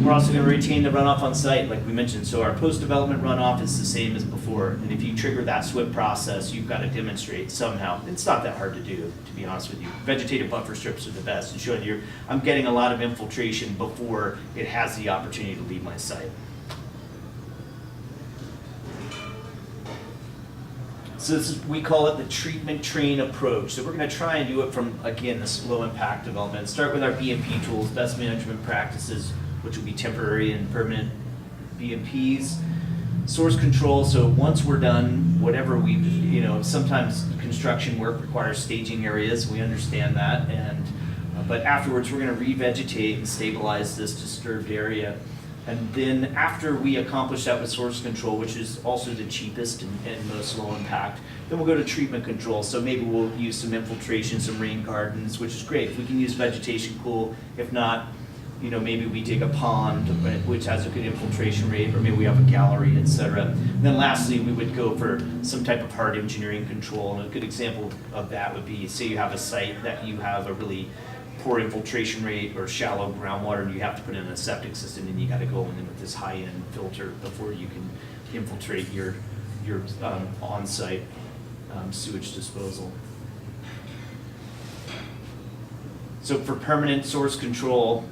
Speaker 5: We're also going to retain the runoff on site, like we mentioned. So our post-development runoff is the same as before. And if you trigger that SWIP process, you've got to demonstrate somehow. It's not that hard to do, to be honest with you. Vegetative buffer strips are the best. And showing you, I'm getting a lot of infiltration before it has the opportunity to leave my site. So this is, we call it the treatment train approach. So we're going to try and do it from, again, this low impact development. Start with our BMP tools, best management practices, which will be temporary and permanent BMPs. Source control, so once we're done, whatever sometimes construction work requires staging areas, we understand that, but afterwards we're going to revegetate and stabilize this disturbed area. And then after we accomplish that with source control, which is also the cheapest and most low impact, then we'll go to treatment control. So maybe we'll use some infiltration, some rain gardens, which is great. If we can use vegetation, cool. If not, maybe we dig a pond, which has a good infiltration rate, or maybe we have a gallery, etc. And then lastly, we would go for some type of hard engineering control. And a good example of that would be, say you have a site that you have a really poor infiltration rate or shallow groundwater, and you have to put in a septic system, and you got to go in with this high-end filter before you can infiltrate your on-site sewage disposal. So for permanent source control,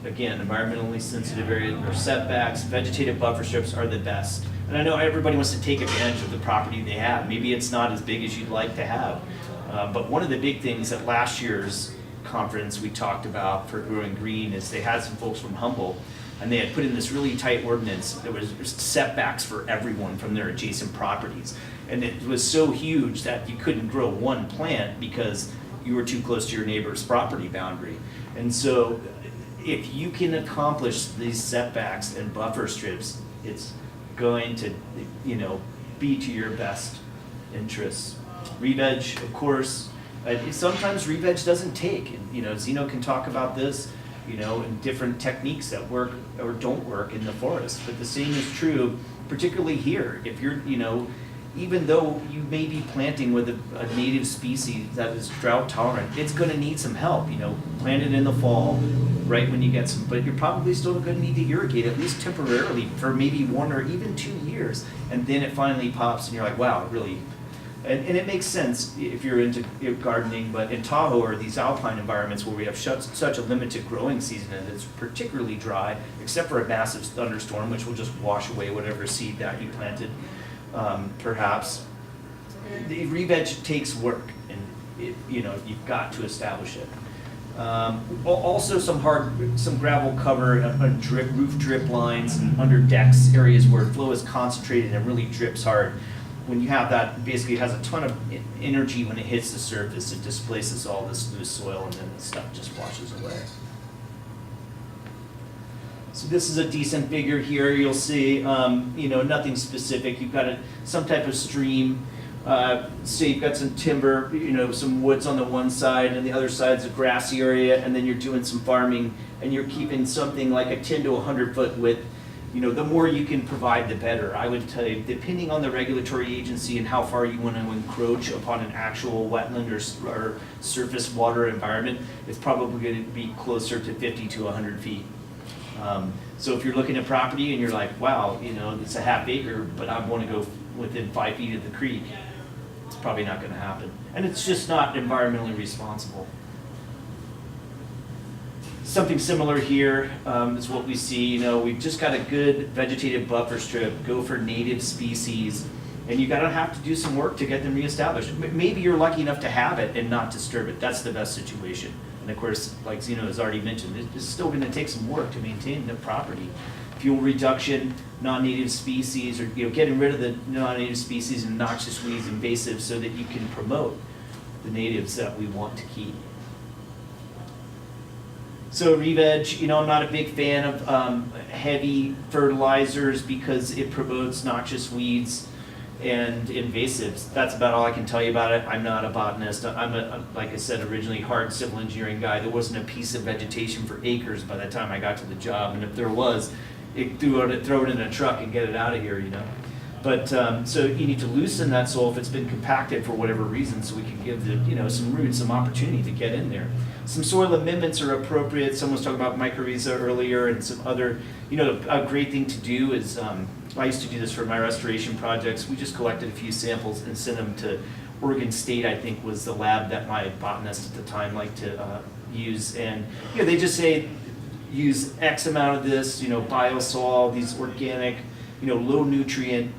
Speaker 5: again, environmentally sensitive areas or setbacks, vegetative buffer strips are the best. And I know everybody wants to take advantage of the property they have. Maybe it's not as big as you'd like to have. But one of the big things at last year's conference we talked about for Growing Green is they had some folks from Humboldt, and they had put in this really tight ordinance. There was setbacks for everyone from their adjacent properties. And it was so huge that you couldn't grow one plant because you were too close to your neighbor's property boundary. And so if you can accomplish these setbacks and buffer strips, it's going to, be to your best interests. Re-veg, of course, sometimes re-veg doesn't take. And, Zeno can talk about this, and different techniques that work or don't work in the forest. But the same is true, particularly here. If you're, even though you may be planting with a native species that is drought tolerant, it's going to need some help. Plant it in the fall, right when you get some, but you're probably still going to need to irrigate at least temporarily for maybe 1 or even 2 years, and then it finally pops, and you're like, wow, really. And it makes sense if you're into gardening, but in Tahoe or these alpine environments where we have such a limited growing season and it's particularly dry, except for a massive thunderstorm, which will just wash away whatever seed that you planted. Perhaps the re-veg takes work, and you've got to establish it. Also, some gravel cover, roof drip lines, and under decks areas where flow is concentrated and really drips hard. When you have that, basically it has a ton of energy when it hits the surface. It displaces all this loose soil, and then the stuff just washes away. So this is a decent figure here. You'll see, nothing specific. You've got some type of stream Say you've got some timber, some woods on the one side, and the other side's a grassy area, and then you're doing some farming, and you're keeping something like a 10 to 100 foot width. The more you can provide, the better. I would tell you, depending on the regulatory agency and how far you want to encroach upon an actual wetland or surface water environment, it's probably going to be closer to 50 to 100 feet. So if you're looking at property and you're like, wow, it's a half acre, but I want to go within 5 feet of the creek, it's probably not going to happen. And it's just not environmentally responsible. Something similar here is what we see. We've just got a good vegetative buffer strip, go for native species, and you gotta have to do some work to get them reestablished. Maybe you're lucky enough to have it and not disturb it. That's the best situation. And of course, like Zeno has already mentioned, it's still gonna take some work to maintain the property. Fuel reduction, non-native species, or getting rid of the non-native species and noxious weeds, invasive, so that you can promote the natives that we want to keep. So re-veg, I'm not a big fan of heavy fertilizers because it promotes noxious weeds and invasives. That's about all I can tell you about it. I'm not a botanist. I'm like I said, originally hard civil engineering guy. There wasn't a piece of vegetation for acres by the time I got to the job, and if there was, throw it in a truck and get it out of here, But so you need to loosen that soil if it's been compacted for whatever reason, so we can give the some roots some opportunity to get in there. Some soil amendments are appropriate. Someone was talking about mycorrhiza earlier, and some other. A great thing to do is I used to do this for my restoration projects. We just collected a few samples and sent them to Oregon State. I think was the lab that my botanist at the time liked to use, and they just say use X amount of this, biosol, these organic, low nutrient.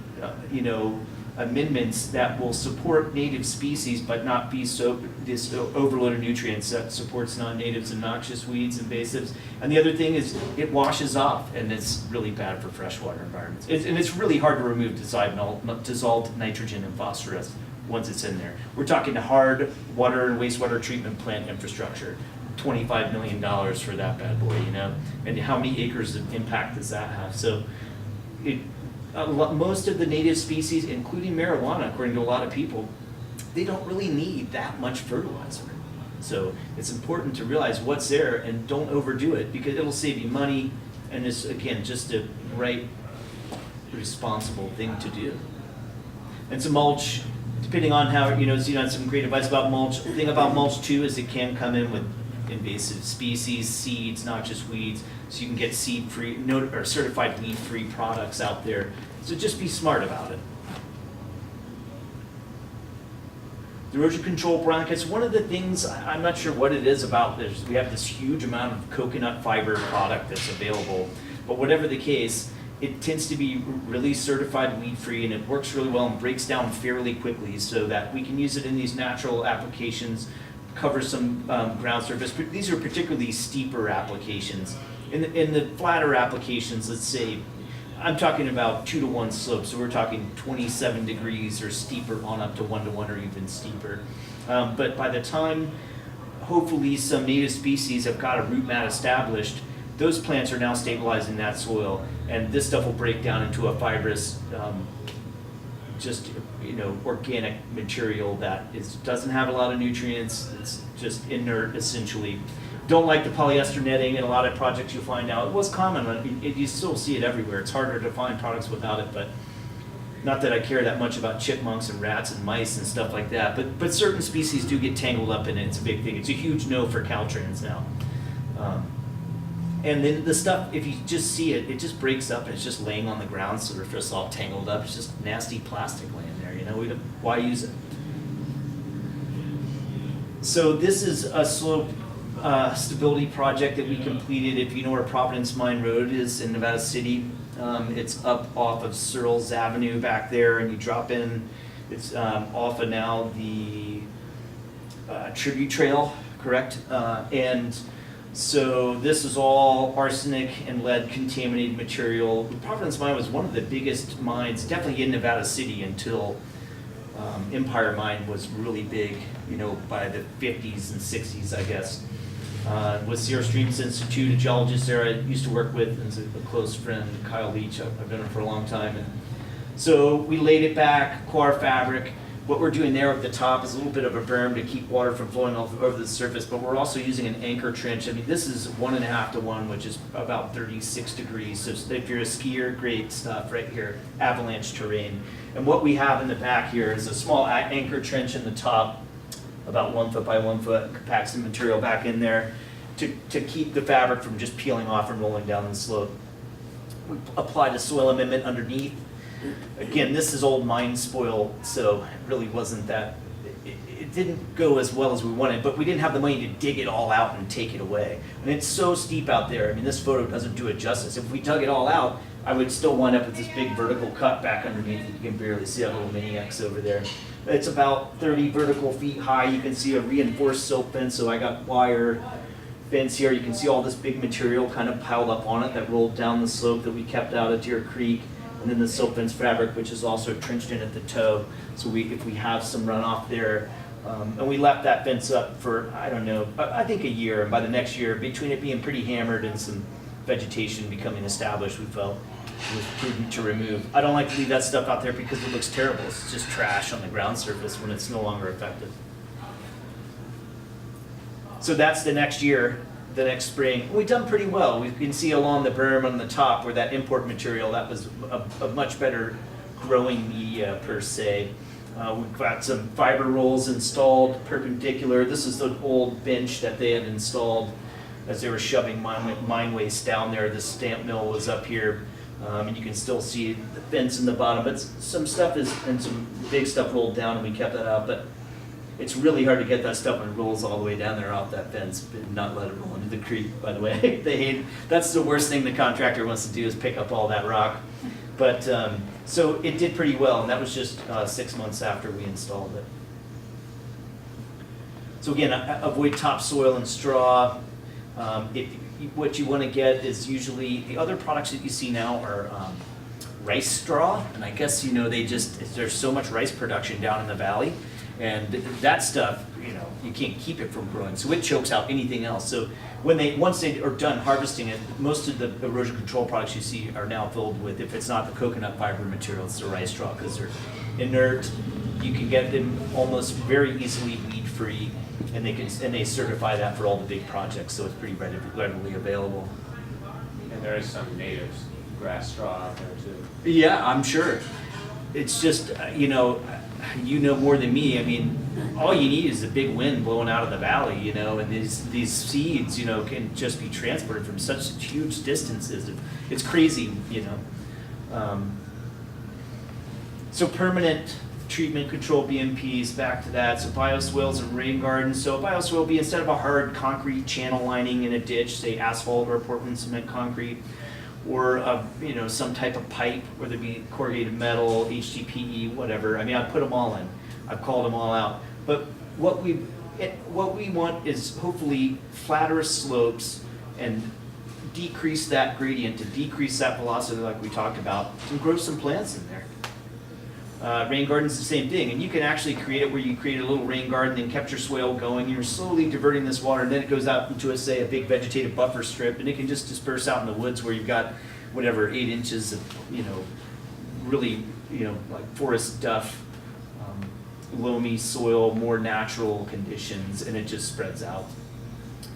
Speaker 5: Amendments that will support native species but not be this overload of nutrients that supports non-natives and noxious weeds, invasives. And the other thing is it washes off, and it's really bad for freshwater environments. And it's really hard to remove dissolved nitrogen and phosphorus once it's in there. We're talking hard water and wastewater treatment plant infrastructure. $25 million for that bad boy, and how many acres of impact does that have? So most of the native species, including marijuana, according to a lot of people, they don't really need that much fertilizer. So it's important to realize what's there and don't overdo it, because it'll save you money, and it's, again, just a right, responsible thing to do. And some mulch, depending on how, Zeno had some great advice about mulch. The thing about mulch, too, is it can come in with invasive species, seeds, not just weeds, so you can get seed-free or certified weed-free products out there. So just be smart about it. The erosion control blankets, one of the things, I'm not sure what it is about this, we have this huge amount of coconut fiber product that's available, but whatever the case, it tends to be really certified weed-free, and it works really well and breaks down fairly quickly, so that we can use it in these natural applications, cover some ground surface. But these are particularly steeper applications. In the flatter applications, let's say, I'm talking about 2-to-1 slopes, so we're talking 27 degrees or steeper on up to 1-to-1 or even steeper. But by the time, hopefully, some native species have got a root mat established, those plants are now stabilizing that soil, and this stuff will break down into a fibrous, organic material that doesn't have a lot of nutrients. It's just inert, essentially. Don't like the polyester netting in a lot of projects. You'll find out it was common. You still see it everywhere. It's harder to find products without it, but not that I care that much about chipmunks and rats and mice and stuff like that. But certain species do get tangled up in it. It's a big thing. It's a huge no for Caltrans now. And then the stuff, if you just see it, it just breaks up and it's just laying on the ground, so they're just all tangled up. It's just nasty plastic laying there. Why use it? So this is a slope stability project that we completed. If you know where Providence Mine Road is in Nevada City, it's up off of Searles Avenue back there, and you drop in. It's off of now the Tribute Trail, correct? And so this is all arsenic and lead contaminated material. The Providence Mine was one of the biggest mines, definitely in Nevada City, until Empire Mine was really big, by the 50s and 60s, I guess. With Sierra Streams Institute, a geologist there I used to work with, and a close friend, Kyle Leach. I've known him for a long time. And so we laid it back, coir fabric, What we're doing there at the top is a little bit of a berm to keep water from flowing off over the surface, but we're also using an anchor trench. I mean, this is 1.5 to 1, which is about 36 degrees. So if you're a skier, great stuff right here, avalanche terrain. And what we have in the back here is a small anchor trench in the top, about 1 foot by 1 foot, pack some material back in there to keep the fabric from just peeling off and rolling down the slope. We applied a soil amendment underneath. Again, this is old mine spoil, so it really wasn't that, it didn't go as well as we wanted, but we didn't have the money to dig it all out and take it away. And it's so steep out there, I mean, this photo doesn't do it justice. If we dug it all out, I would still wind up with this big vertical cut back underneath it. You can barely see that little mini X over there. It's about 30 vertical feet high. You can see a reinforced silt fence, so I got wire fence here. You can see all this big material kind of piled up on it that rolled down the slope that we kept out of Deer Creek. And then the silt fence fabric, which is also trenched in at the toe. So if we have some runoff there, and we left that fence up for, I don't know, I think a year. And by the next year, between it being pretty hammered and some vegetation becoming established, we felt it was prudent to remove. I don't like to leave that stuff out there because it looks terrible. It's just trash on the ground surface when it's no longer effective. So that's the next year. The next spring, we've done pretty well. We can see along the berm on the top where that import material, that was a much better growing media per se. We've got some fiber rolls installed perpendicular. This is the old bench that they had installed as they were shoving mine waste down there. The stamp mill was up here, and you can still see the fence in the bottom. But some stuff and some big stuff rolled down, and we kept that out. But it's really hard to get that stuff when it rolls all the way down there off that fence and not let it roll into the creek, by the way. That's the worst thing the contractor wants to do is pick up all that rock. But, so it did pretty well, and that was just 6 months after we installed it. So again, avoid topsoil and straw. What you want to get is usually, the other products that you see now are rice straw, and I guess, there's so much rice production down in the valley. And that stuff, you can't keep it from growing, so it chokes out anything else. So once they are done harvesting it, most of the erosion control products you see are now filled with, if it's not the coconut fiber material, it's the rice straw, because they're inert. You can get them almost very easily weed-free, and they certify that for all the big projects, so it's pretty readily available.
Speaker 1: And there is some native grass straw out there too.
Speaker 5: Yeah, I'm sure. It's just, you know more than me. I mean, all you need is a big wind blowing out of the valley, and these seeds, can just be transported from such huge distances. It's crazy, So permanent treatment control BMPs, back to that. So bioswales and rain gardens. So a bioswale will be, instead of a hard concrete channel lining in a ditch, say asphalt or Portland cement concrete, or some type of pipe, whether it be corrugated metal, HDPE, whatever. I mean, I've put them all in. I've called them all out. But what we want is hopefully flatter slopes and decrease that gradient, to decrease that velocity like we talked about, and grow some plants in there. Rain garden's the same thing, and you can actually create it where you create a little rain garden, then kept your swale going, you're slowly diverting this water, and then it goes out into a big vegetative buffer strip, and it can just disperse out in the woods where you've got, 8 inches of, really, like forest duff, loamy soil, more natural conditions, and it just spreads out.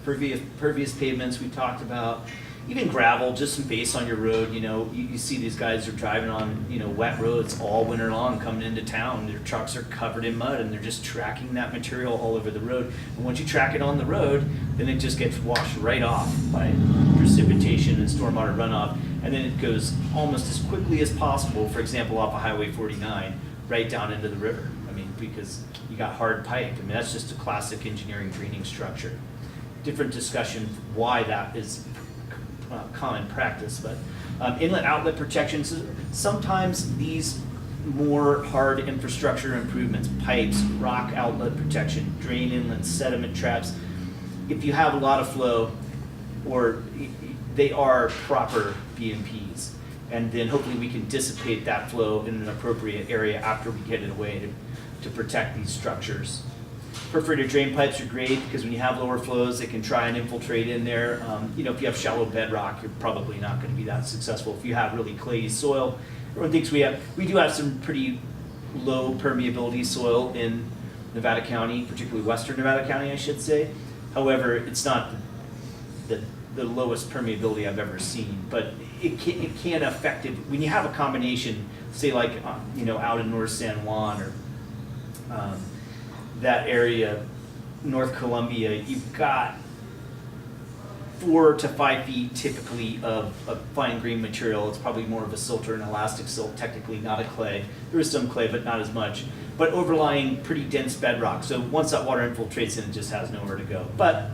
Speaker 5: Pervious pavements we talked about. Even gravel, just some base on your road, you see these guys are driving on, wet roads all winter long coming into town. Their trucks are covered in mud and they're just tracking that material all over the road. And once you track it on the road, then it just gets washed right off by precipitation and stormwater runoff. And then it goes almost as quickly as possible, for example, off of Highway 49, right down into the river. I mean, because you got hard pipe. I mean, that's just a classic engineering draining structure. Different discussion why that is common practice, but inlet outlet protections, sometimes these more hard infrastructure improvements, pipes, rock outlet protection, drain inlets, sediment traps, if you have a lot of flow, or they are proper BMPs, and then hopefully we can dissipate that flow in an appropriate area after we get it away to protect these structures. Perforated drain pipes are great because when you have lower flows, they can try and infiltrate in there. If you have shallow bedrock, you're probably not going to be that successful. If you have really clayey soil, everyone thinks we do have some pretty low permeability soil in Nevada County, particularly western Nevada County, I should say. However, it's not the lowest permeability I've ever seen, but it can affect it when you have a combination, say like out in North San Juan or that area, North Columbia. You've got 4 to 5 feet typically of fine grained material. It's probably more of a silter and elastic silt, technically not a clay. There is some clay, but not as much. But overlying pretty dense bedrock. So once that water infiltrates in, it just has nowhere to go. But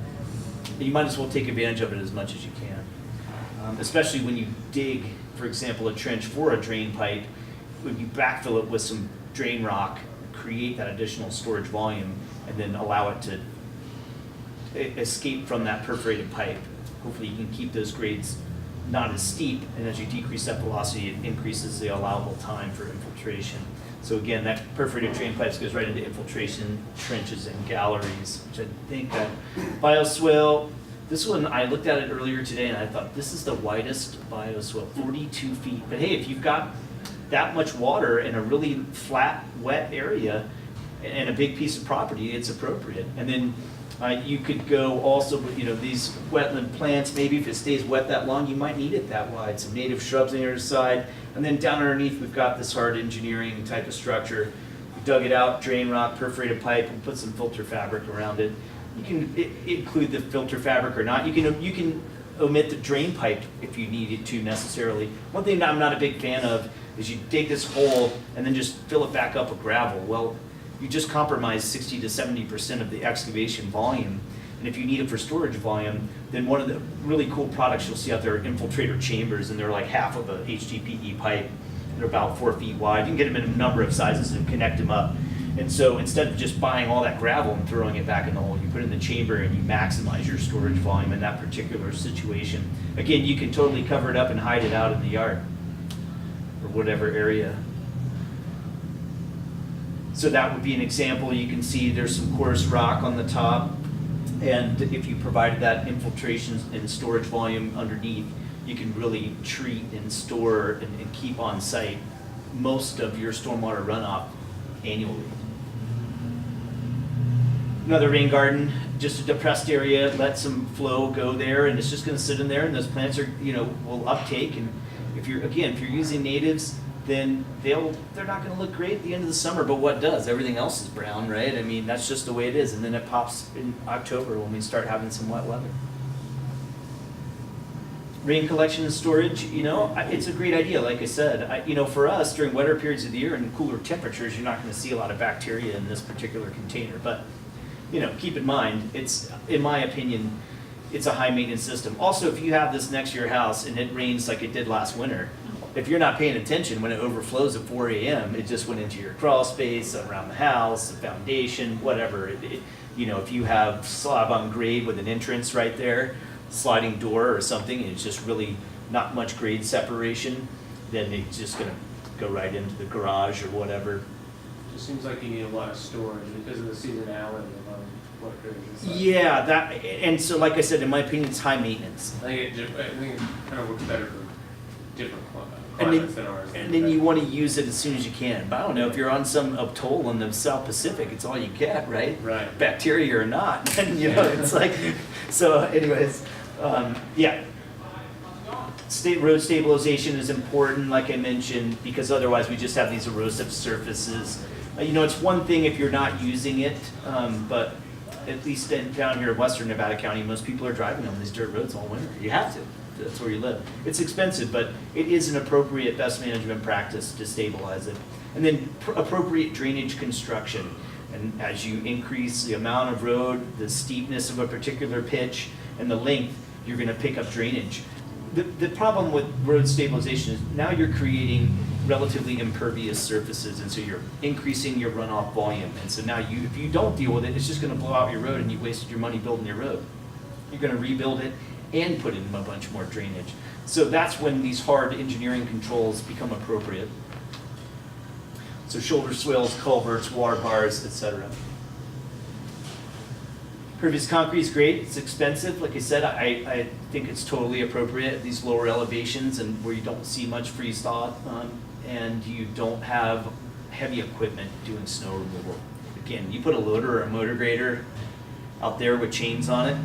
Speaker 5: you might as well take advantage of it as much as you can. Especially when you dig, for example, a trench for a drain pipe, when you backfill it with some drain rock, create that additional storage volume, and then allow it to escape from that perforated pipe. Hopefully you can keep those grades not as steep, and as you decrease that velocity, it increases the allowable time for infiltration. So again, that perforated drain pipes goes right into infiltration trenches and galleries, which I think that bioswale, this one, I looked at it earlier today and I thought this is the widest bioswale, 42 feet. But hey, if you've got that much water in a really flat, wet area and a big piece of property, it's appropriate. And then you could go also with these wetland plants. Maybe if it stays wet that long, you might need it that wide. Some native shrubs on the other side, and then down underneath we've got this hard engineering type of structure. We dug it out, drain rock, perforated pipe, and put some filter fabric around it. You can include the filter fabric or not. You can omit the drain pipe if you need it to necessarily. One thing that I'm not a big fan of is you dig this hole and then just fill it back up with gravel. Well, you just compromise 60 to 70% of the excavation volume. And if you need it for storage volume, then one of the really cool products you'll see out there are infiltrator chambers, and they're like half of a HDPE pipe. They're about 4 feet wide. You can get them in a number of sizes and connect them up. And so instead of just buying all that gravel and throwing it back in the hole, you put it in the chamber and you maximize your storage volume in that particular situation. Again, you can totally cover it up and hide it out in the yard or whatever area. So that would be an example. You can see there's some coarse rock on the top, and if you provided that infiltration and storage volume underneath, you can really treat and store and keep on site most of your stormwater runoff annually. Another rain garden, just a depressed area, let some flow go there, and it's just going to sit in there, and those plants are, will uptake. And if you're using natives, then they're not going to look great at the end of the summer. But what does? Everything else is brown, right? I mean, that's just the way it is. And then it pops in October when we start having some wet weather. Rain collection and storage, it's a great idea. Like I said, for us during wetter periods of the year and cooler temperatures, you're not going to see a lot of bacteria in this particular container. But keep in mind, in my opinion, it's a high maintenance system. Also, if you have this next to your house and it rains like it did last winter, if you're not paying attention when it overflows at 4 a.m., it just went into your crawl space, around the house, the foundation, whatever. If you have slab on grade with an entrance right there, sliding door or something, and it's just really not much grade separation, then it's just going to go right into the garage or whatever.
Speaker 1: Just seems like you need a lot of storage because of the seasonality of what goes inside.
Speaker 5: Yeah, and so like I said, in my opinion, it's high maintenance.
Speaker 1: I think it kind of works better for different
Speaker 5: And
Speaker 1: climates than ours.
Speaker 5: then you want to use it as soon as you can. But I don't know, if you're on some atoll in the South Pacific, it's all you get, right?
Speaker 1: Right.
Speaker 5: Bacteria or not. And it's like, so anyways, yeah. Road stabilization is important, like I mentioned, because otherwise we just have these erosive surfaces. It's one thing if you're not using it, but at least down here in western Nevada County, most people are driving on these dirt roads all winter. You have to. That's where you live. It's expensive, but it is an appropriate best management practice to stabilize it. And then appropriate drainage construction. And as you increase the amount of road, the steepness of a particular pitch, and the length, you're going to pick up drainage. The problem with road stabilization is now you're creating relatively impervious surfaces, and so you're increasing your runoff volume. And so now if you don't deal with it, it's just going to blow out your road, and you wasted your money building your road. You're going to rebuild it and put in a bunch more drainage. So that's when these hard engineering controls become appropriate. So shoulder swales, culverts, water bars, etc. Pervious concrete is great. It's expensive. Like I said, I think it's totally appropriate at these lower elevations and where you don't see much freeze thaw, and you don't have heavy equipment doing snow removal. Again, you put a loader or a motor grader out there with chains on it,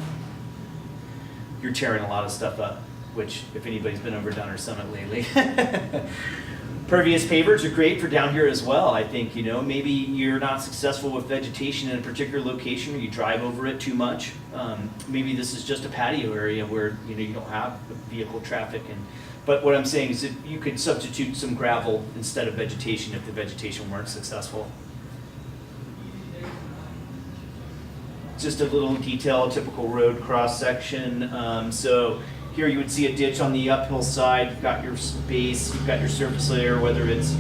Speaker 5: you're tearing a lot of stuff up, which if anybody's been over Donner Summit lately. Pervious pavers are great for down here as well. I think, you know, maybe you're not successful with vegetation in a particular location, or you drive over it too much. Maybe this is just a patio area where, you know, you don't have vehicle traffic. But what I'm saying is that you could substitute some gravel instead of vegetation if the vegetation weren't successful. Just a little detail, typical road cross section. So here you would see a ditch on the uphill side. You've got your base, you've got your surface layer, whether it's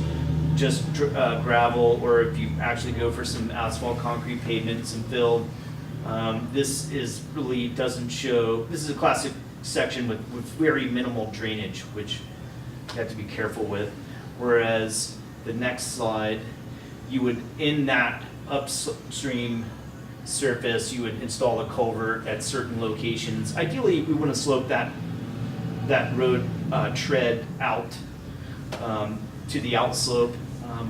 Speaker 5: just gravel or if you actually go for some asphalt, concrete pavement, some fill. This is really doesn't show. This is a classic section with very minimal drainage, which you have to be careful with. Whereas the next slide, you would in that upstream surface, you would install a culvert at certain locations. Ideally, we want to slope that road tread out to the outslope,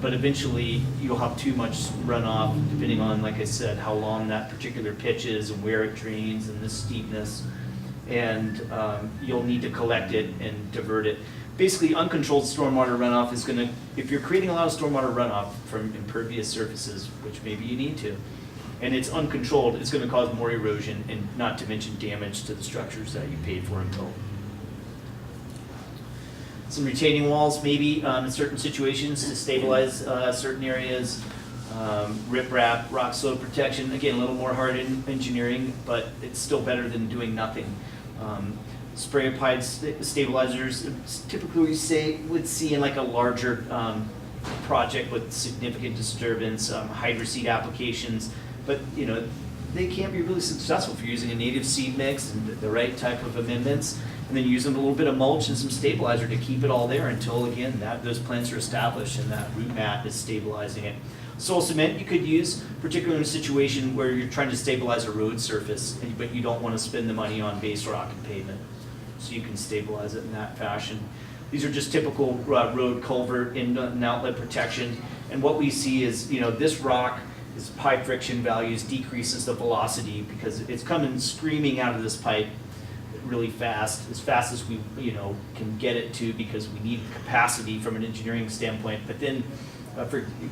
Speaker 5: but eventually you'll have too much runoff depending on, like I said, how long that particular pitch is and where it drains and the steepness, and you'll need to collect it and divert it. Basically, uncontrolled stormwater runoff is going to, if you're creating a lot of stormwater runoff from impervious surfaces, which maybe you need to, and it's uncontrolled, it's going to cause more erosion and not to mention damage to the structures that you paid for and built. Some retaining walls, maybe in certain situations to stabilize certain areas. Riprap, rock slope protection, again, a little more hard engineering, but it's still better than doing nothing. Spray applied stabilizers, typically we would see in like a larger project with significant disturbance, hydroseed applications. But you know, they can be really successful if you're using a native seed mix and the right type of amendments, and then using a little bit of mulch and some stabilizer to keep it all there until, again, those plants are established and that root mat is stabilizing it. Soil cement you could use, particularly in a situation where you're trying to stabilize a road surface, but you don't want to spend the money on base rock and pavement. So you can stabilize it in that fashion. These are just typical road culvert in and outlet protection. And what we see is, you know, this rock is high friction values, decreases the velocity because it's coming screaming out of this pipe really fast as we, you know, can get it to, because we need capacity from an engineering standpoint. But then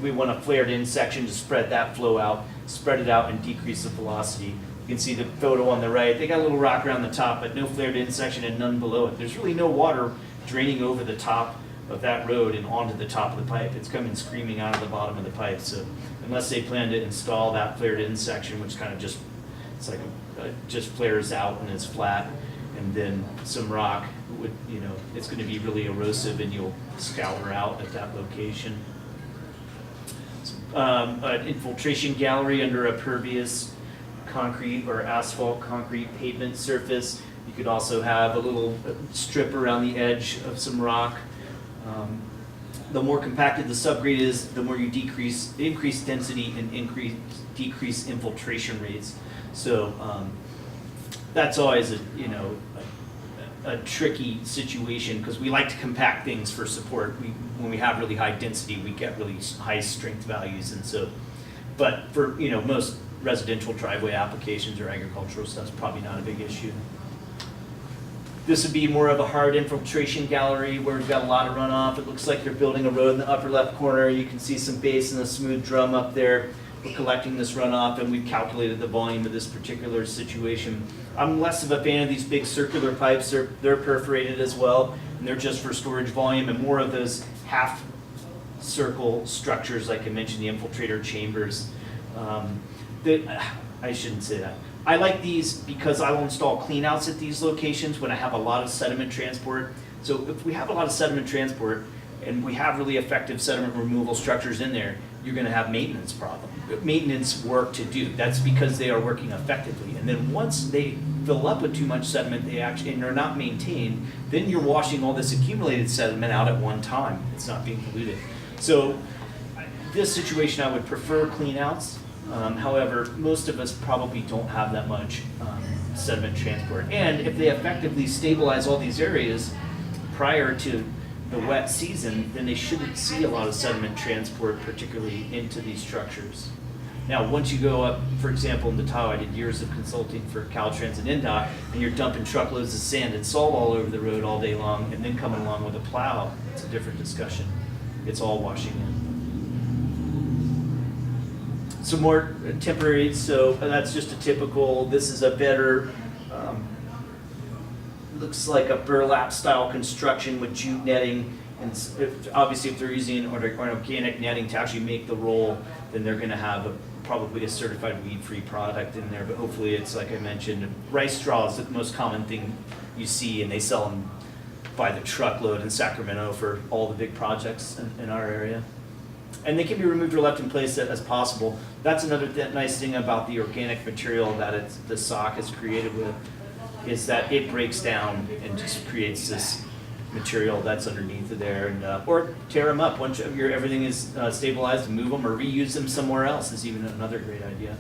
Speaker 5: we want a flared in section to spread that flow out, spread it out and decrease the velocity. You can see the photo on the right. They got a little rock around the top, but no flared in section and none below it. There's really no water draining over the top of that road and onto the top of the pipe. It's coming screaming out of the bottom of the pipe. So unless they plan to install that flared in section, which kind of just, it's like just flares out and it's flat, and then some rock would, you know, it's going to be really erosive and you'll scour out at that location. An infiltration gallery under a pervious concrete or asphalt concrete pavement surface. You could also have a little strip around the edge of some rock. The more compacted the subgrade is, the more you increase density and decrease infiltration rates. So that's always a tricky situation because we like to compact things for support. When we have really high density, we get really high strength values, and so. But for most residential driveway applications or agricultural stuff, it's probably not a big issue. This would be more of a hard infiltration gallery where we've got a lot of runoff. It looks like they're building a road in the upper left corner. You can see some base and a smooth drum up there. We're collecting this runoff and we've calculated the volume of this particular situation. I'm less of a fan of these big circular pipes. They're perforated as well, and they're just for storage volume, and more of those half circle structures like I mentioned, the infiltrator chambers. I shouldn't say that. I like these because I will install cleanouts at these locations when I have a lot of sediment transport. So if we have a lot of sediment transport and we have really effective sediment removal structures in there, you're going to have maintenance work to do. That's because they are working effectively. And then once they fill up with too much sediment, and they're not maintained, then you're washing all this accumulated sediment out at one time. It's not being polluted. So this situation, I would prefer cleanouts. However, most of us probably don't have that much sediment transport. And if they effectively stabilize all these areas prior to the wet season, then they shouldn't see a lot of sediment transport, particularly into these structures. Now, once you go up, for example, in the Tahoe, I did years of consulting for Caltrans and INDOT, and you're dumping truckloads of sand and salt all over the road all day long, and then coming along with a plow, it's a different discussion. It's all washing in. Some more temporary, so that's just a typical, this is a better, looks like a burlap style construction with jute netting. And obviously if they're using an organic netting to actually make the roll, then they're gonna have probably a certified weed-free product in there, but hopefully it's, like I mentioned, rice straw is the most common thing you see, and they sell them by the truckload in Sacramento for all the big projects in our area. And they can be removed or left in place as possible. That's another nice thing about the organic material that the sock is created with, is that it breaks down and just creates this material that's underneath of there, and or tear them up once everything is stabilized, and move them or reuse them somewhere else is even another great idea.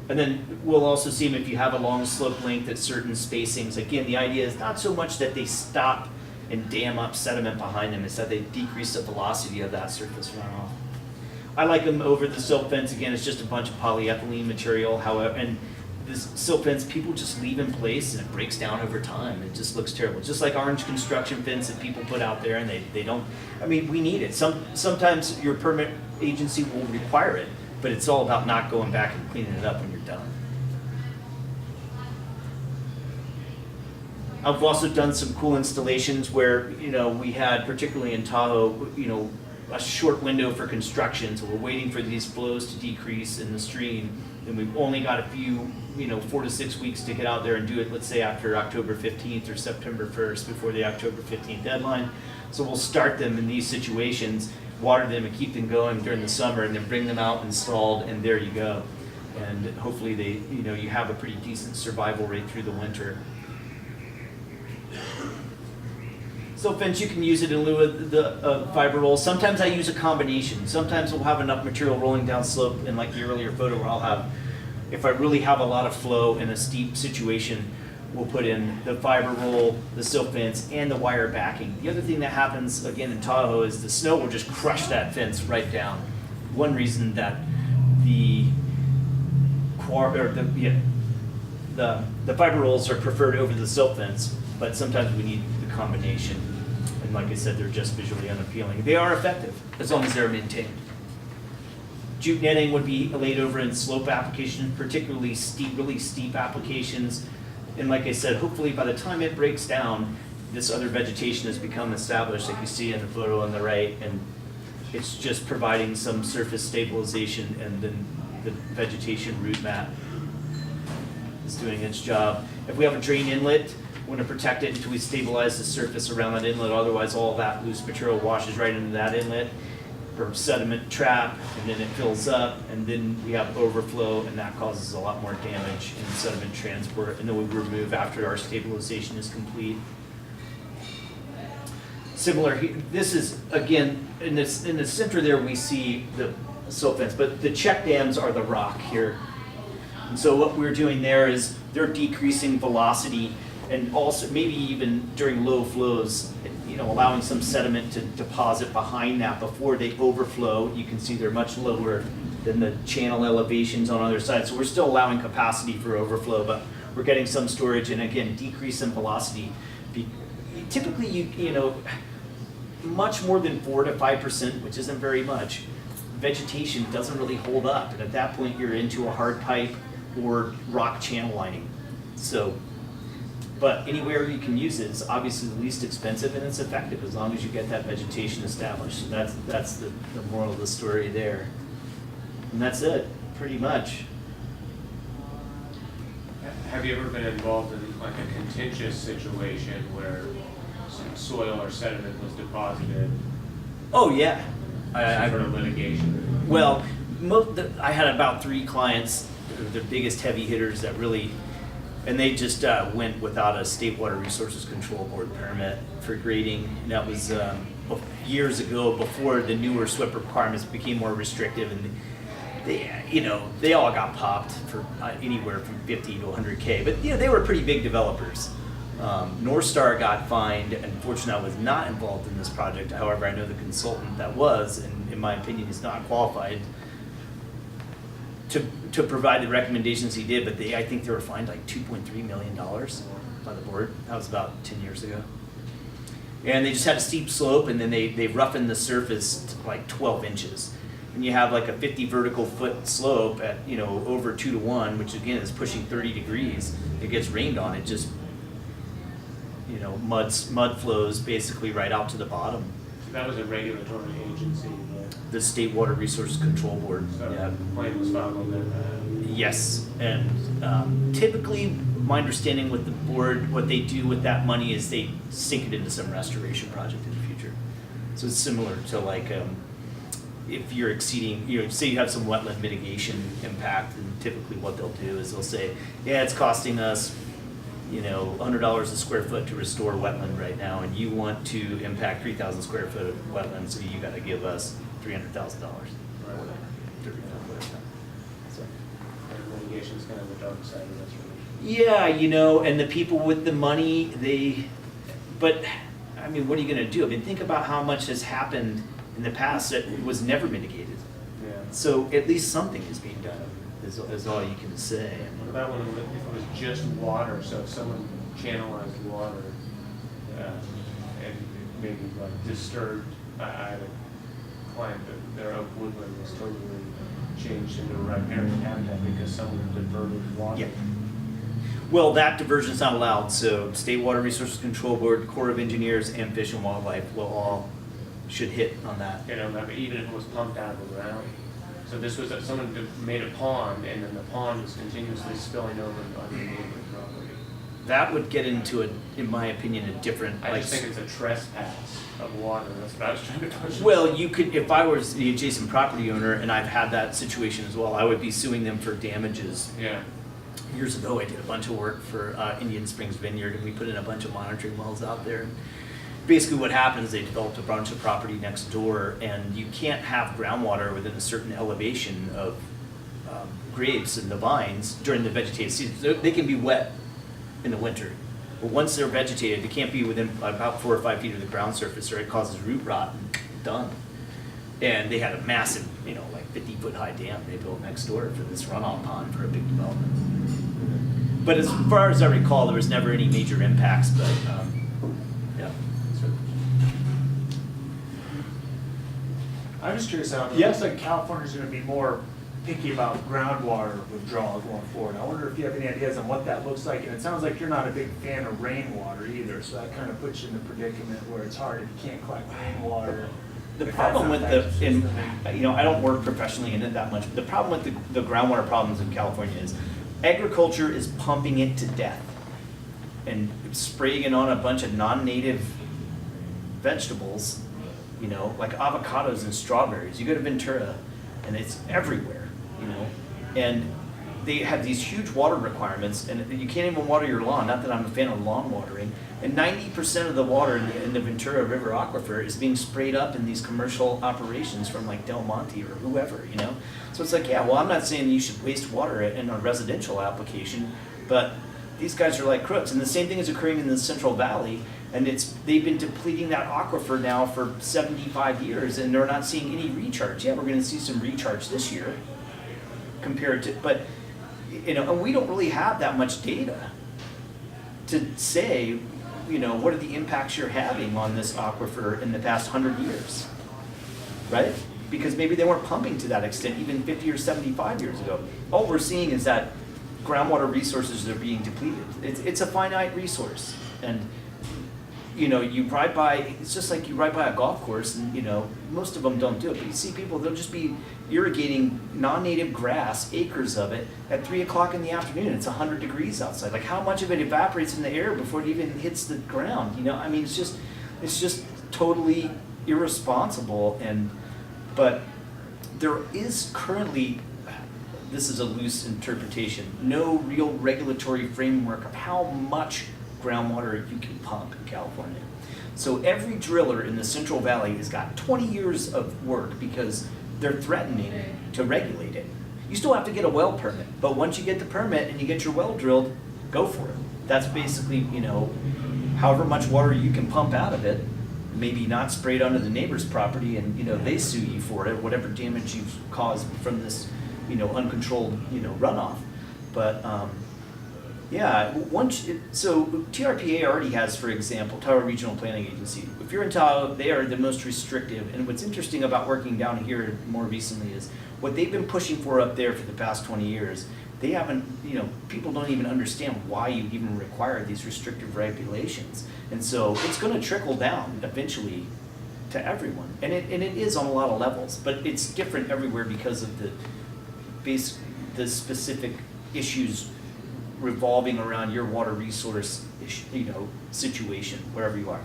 Speaker 5: And then we'll also see them if you have a long slope length at certain spacings. Again, the idea is not so much that they stop and dam up sediment behind them, it's that they decrease the velocity of that surface runoff. I like them over the silt fence. Again, it's just a bunch of polyethylene material. However, and this silt fence, people just leave in place and it breaks down over time. It just looks terrible. Just like orange construction fence that people put out there, and they don't, I mean, we need it. Sometimes your permit agency will require it, but it's all about not going back and cleaning it up when you're done. I've also done some cool installations where, we had, particularly in Tahoe, a short window for construction, so we're waiting for these flows to decrease in the stream, and we've only got a few, 4 to 6 weeks to get out there and do it, let's say after October 15th or September 1st, before the October 15th deadline. So we'll start them in these situations, water them and keep them going during the summer, and then bring them out installed, and there you go. And hopefully you have a pretty decent survival rate through the winter. Silt fence, you can use it in lieu of the fiber rolls. Sometimes I use a combination. Sometimes we'll have enough material rolling down slope, and like the earlier photo where I'll have, if I really have a lot of flow in a steep situation, we'll put in the fiber roll, the silt fence, and the wire backing. The other thing that happens, again, in Tahoe is the snow will just crush that fence right down. One reason that the fiber rolls are preferred over the silt fence, but sometimes we need the combination. And like I said, they're just visually unappealing. They are effective as long as they're maintained. Jute netting would be laid over in slope applications, particularly steep, really steep applications. And like I said, hopefully by the time it breaks down, this other vegetation has become established, like you see in the photo on the right, and it's just providing some surface stabilization, and then the vegetation root mat is doing its job. If we have a drain inlet, we want to protect it until we stabilize the surface around that inlet. Otherwise, all that loose material washes right into that inlet or sediment trap, and then it fills up, and then we have overflow, and that causes a lot more damage in sediment transport, and then we remove after our stabilization is complete. Similar, this is, again, in the center there we see the silt fence, but the check dams are the rock here. And so what we're doing there is they're decreasing velocity, and also maybe even during low flows, allowing some sediment to deposit behind that before they overflow. You can see they're much lower than the channel elevations on other sides. So we're still allowing capacity for overflow, but we're getting some storage, and again, decrease in velocity. Typically, much more than 4 to 5%, which isn't very much, vegetation doesn't really hold up. And at that point, you're into a hard pipe or rock channel lining. So, but anywhere you can use it is obviously the least expensive, and it's effective as long as you get that vegetation established. So that's the moral of the story there. And that's it, pretty much.
Speaker 1: Have you ever been involved in like a contentious situation where some soil or sediment was deposited?
Speaker 5: Oh yeah.
Speaker 1: Some sort of litigation?
Speaker 5: Well, I had about 3 clients, the biggest heavy hitters that really, and they just went without a State Water Resources Control Board permit for grading. And that was years ago, before the newer SWIP requirements became more restrictive, and they all got popped for anywhere from 50 to 100K. But they were pretty big developers, North Star got fined, and fortunately I was not involved in this project. However, I know the consultant that was, and in my opinion is not qualified to provide the recommendations he did, but I think they were fined like $2.3 million by the board. That was about 10 years ago. And they just had a steep slope, and then they roughened the surface to like 12 inches. And you have like a 50 vertical foot slope at, over 2 to 1, which again is pushing 30 degrees. It gets rained on, it just, mud flows basically right out to the bottom.
Speaker 1: So that was a regulatory agency,
Speaker 5: The State Water Resources Control Board.
Speaker 1: so
Speaker 5: Yeah.
Speaker 1: claim was filed on that.
Speaker 5: Yes, and typically, my understanding with the board, what they do with that money is they sink it into some restoration project in the future. So it's similar to like, if you're exceeding, say you have some wetland mitigation impact, and typically what they'll do is they'll say, yeah, it's costing us, $100 a square foot to restore wetland right now, and you want to impact 3,000 square foot of wetland, so you gotta give us $300,000.
Speaker 1: Right.
Speaker 5: Whatever. So.
Speaker 1: And litigation is kind of the dark side of this, really.
Speaker 5: Yeah, and the people with the money, but, I mean, what are you gonna do? I mean, think about how much has happened in the past that was never mitigated.
Speaker 1: Yeah.
Speaker 5: So at least something is being done, is all you can say.
Speaker 1: What about when if it was just water, so if someone channelized water, and maybe like disturbed, I had a client that their oak woodland was totally changed into a riparian habitat because someone diverted water.
Speaker 5: Yeah. Well, that diversion's not allowed, so State Water Resources Control Board, Corps of Engineers, and Fish and Wildlife should hit on that.
Speaker 1: But even if it was pumped out of the ground. So this was someone made a pond, and then the pond was continuously spilling over on the neighboring property.
Speaker 5: That would get into in my opinion, a different.
Speaker 1: I just think it's a trespass of water. That's what I was trying to push.
Speaker 5: Well, you could, if I was the adjacent property owner, and I've had that situation as well, I would be suing them for damages.
Speaker 1: Yeah.
Speaker 5: Years ago, I did a bunch of work for Indian Springs Vineyard, and we put in a bunch of monitoring wells out there. Basically what happened is they developed a bunch of property next door, and you can't have groundwater within a certain elevation of grapes and the vines during the vegetative season. They can be wet in the winter, but once they're vegetated, they can't be within about 4 or 5 feet of the ground surface, or it causes root rot and done. And they had a massive, like 50-foot high dam they built next door for this runoff pond for a big development. But as far as I recall, there was never any major impacts, but yeah.
Speaker 2: I'm just curious how, it
Speaker 5: Yeah.
Speaker 2: looks like California's gonna be more picky about groundwater withdrawal going forward. I wonder if you have any ideas on what that looks like, and it sounds like you're not a big fan of rainwater either, so that kind of puts you in the predicament where it's hard if you can't collect rainwater.
Speaker 5: The
Speaker 2: If
Speaker 5: problem
Speaker 2: that's
Speaker 5: with
Speaker 2: not that system.
Speaker 5: I don't work professionally in it that much, but the problem with the groundwater problems in California is agriculture is pumping it to death and spraying it on a bunch of non-native vegetables, like avocados and strawberries. You go to Ventura and it's everywhere, and they have these huge water requirements, and you can't even water your lawn. Not that I'm a fan of lawn watering. And 90% of the water in the Ventura River aquifer is being sprayed up in these commercial operations from like Del Monte or whoever, So it's like, yeah, well, I'm not saying you should waste water in a residential application, but these guys are like crooks. And the same thing is occurring in the Central Valley, and they've been depleting that aquifer now for 75 years, and they're not seeing any recharge. Yeah, we're gonna see some recharge this year compared to, but, and we don't really have that much data to say, what are the impacts you're having on this aquifer in the past 100 years, right? Because maybe they weren't pumping to that extent even 50 or 75 years ago. All we're seeing is that groundwater resources are being depleted. It's a finite resource, and you ride by. It's just like you ride by a golf course, and most of them don't do it. But you see people; they'll just be irrigating non-native grass, acres of it, at 3 o'clock in the afternoon. It's 100 degrees outside. Like, how much of it evaporates in the air before it even hits the ground? I mean, it's just totally irresponsible. But there is currently, this is a loose interpretation, no real regulatory framework of how much groundwater you can pump in California. So every driller in the Central Valley has got 20 years of work because they're threatening to regulate it. You still have to get a well permit, but once you get the permit and you get your well drilled, go for it. that's basically, you know, however much water you can pump out of it, maybe not sprayed onto the neighbor's property, and, you know, they sue you for it, whatever damage you've caused from this, you know, uncontrolled, you know, runoff. But, yeah, so TRPA already has, for example, Tahoe Regional Planning Agency. If you're in Tahoe, they are the most restrictive. And what's interesting about working down here more recently is what they've been pushing for up there for the past 20 years. They haven't, you know, people don't even understand why you even require these restrictive regulations. And so it's going to trickle down eventually to everyone. And it is on a lot of levels, but it's different everywhere because of the specific issues revolving around your water resource issue, you know, situation, wherever you are.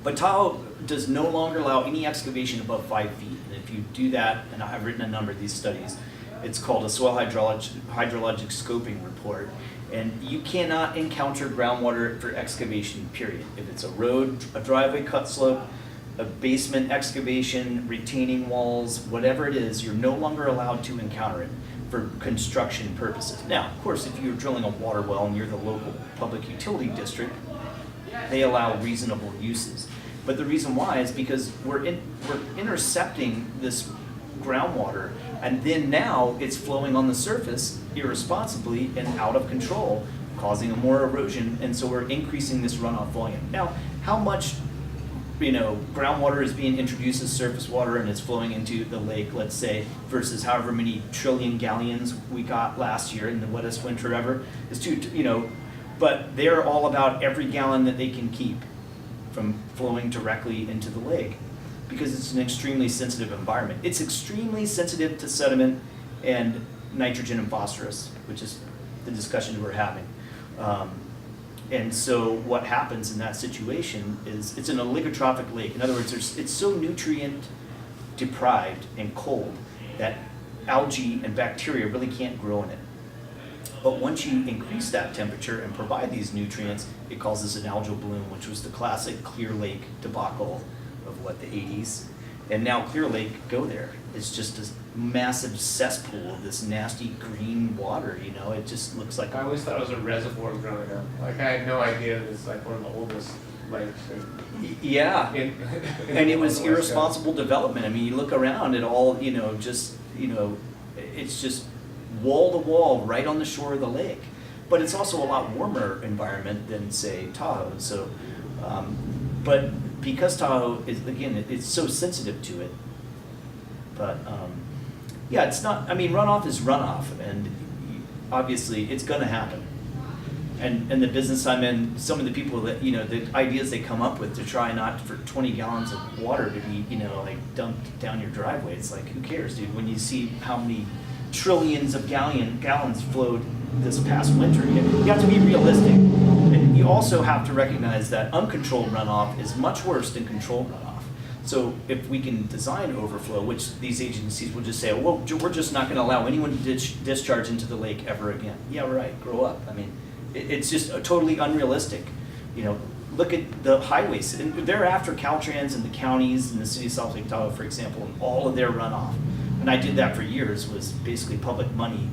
Speaker 5: But Tahoe does no longer allow any excavation above 5 feet. And if you do that, and I've written a number of these studies, it's called a soil hydrologic scoping report. And you cannot encounter groundwater for excavation, period. If it's a road, a driveway cut slope, a basement excavation, retaining walls, whatever it is, you're no longer allowed to encounter it for construction purposes. Now, of course, if you're drilling a water well and you're the local public utility district, they allow reasonable uses. But the reason why is because we're intercepting this groundwater, and then now it's flowing on the surface irresponsibly and out of control, causing more erosion, and so we're increasing this runoff volume. Now, how much, you know, groundwater is being introduced as surface water and it's flowing into the lake, let's say, versus however many trillion gallons we got last year in the wettest winter ever, is too, you know, but they're all about every gallon that they can keep from flowing directly into the lake because it's an extremely sensitive environment. It's extremely sensitive to sediment and nitrogen and phosphorus, which is the discussion we're having. And so what happens in that situation is it's an oligotrophic lake. In other words, it's so nutrient deprived and cold that algae and bacteria really can't grow in it. But once you increase that temperature and provide these nutrients, it causes an algal bloom, which was the classic Clear Lake debacle of what, the 80s. And now Clear Lake, go there. It's just a massive cesspool of this nasty green water, you know, it just looks like.
Speaker 1: I always thought it was a reservoir growing up. Like, I had no idea that it's like one of the oldest lakes.
Speaker 5: Yeah,
Speaker 1: In
Speaker 5: and it was
Speaker 1: on the West Coast.
Speaker 5: irresponsible development. I mean, you look around at all, you know, just, you know, it's just wall to wall right on the shore of the lake. But it's also a lot warmer environment than, say, Tahoe. So, but because Tahoe is, again, it's so sensitive to it. But yeah, it's not, I mean, runoff is runoff, and obviously it's gonna happen. And the business I'm in, some of the people that, you know, the ideas they come up with to try not for 20 gallons of water to be, you know, like dumped down your driveway, it's like, who cares, dude? When you see how many trillions of gallons flowed this past winter, you have to be realistic. And you also have to recognize that uncontrolled runoff is much worse than controlled runoff. So if we can design overflow, which these agencies will just say, well, we're just not going to allow anyone to discharge into the lake ever again. Yeah, right, grow up. I mean, it's just totally unrealistic. You know, look at the highways. And they're after Caltrans and the counties and the city of Salt Lake Tahoe, for example, and all of their runoff. And I did that for years, was basically public money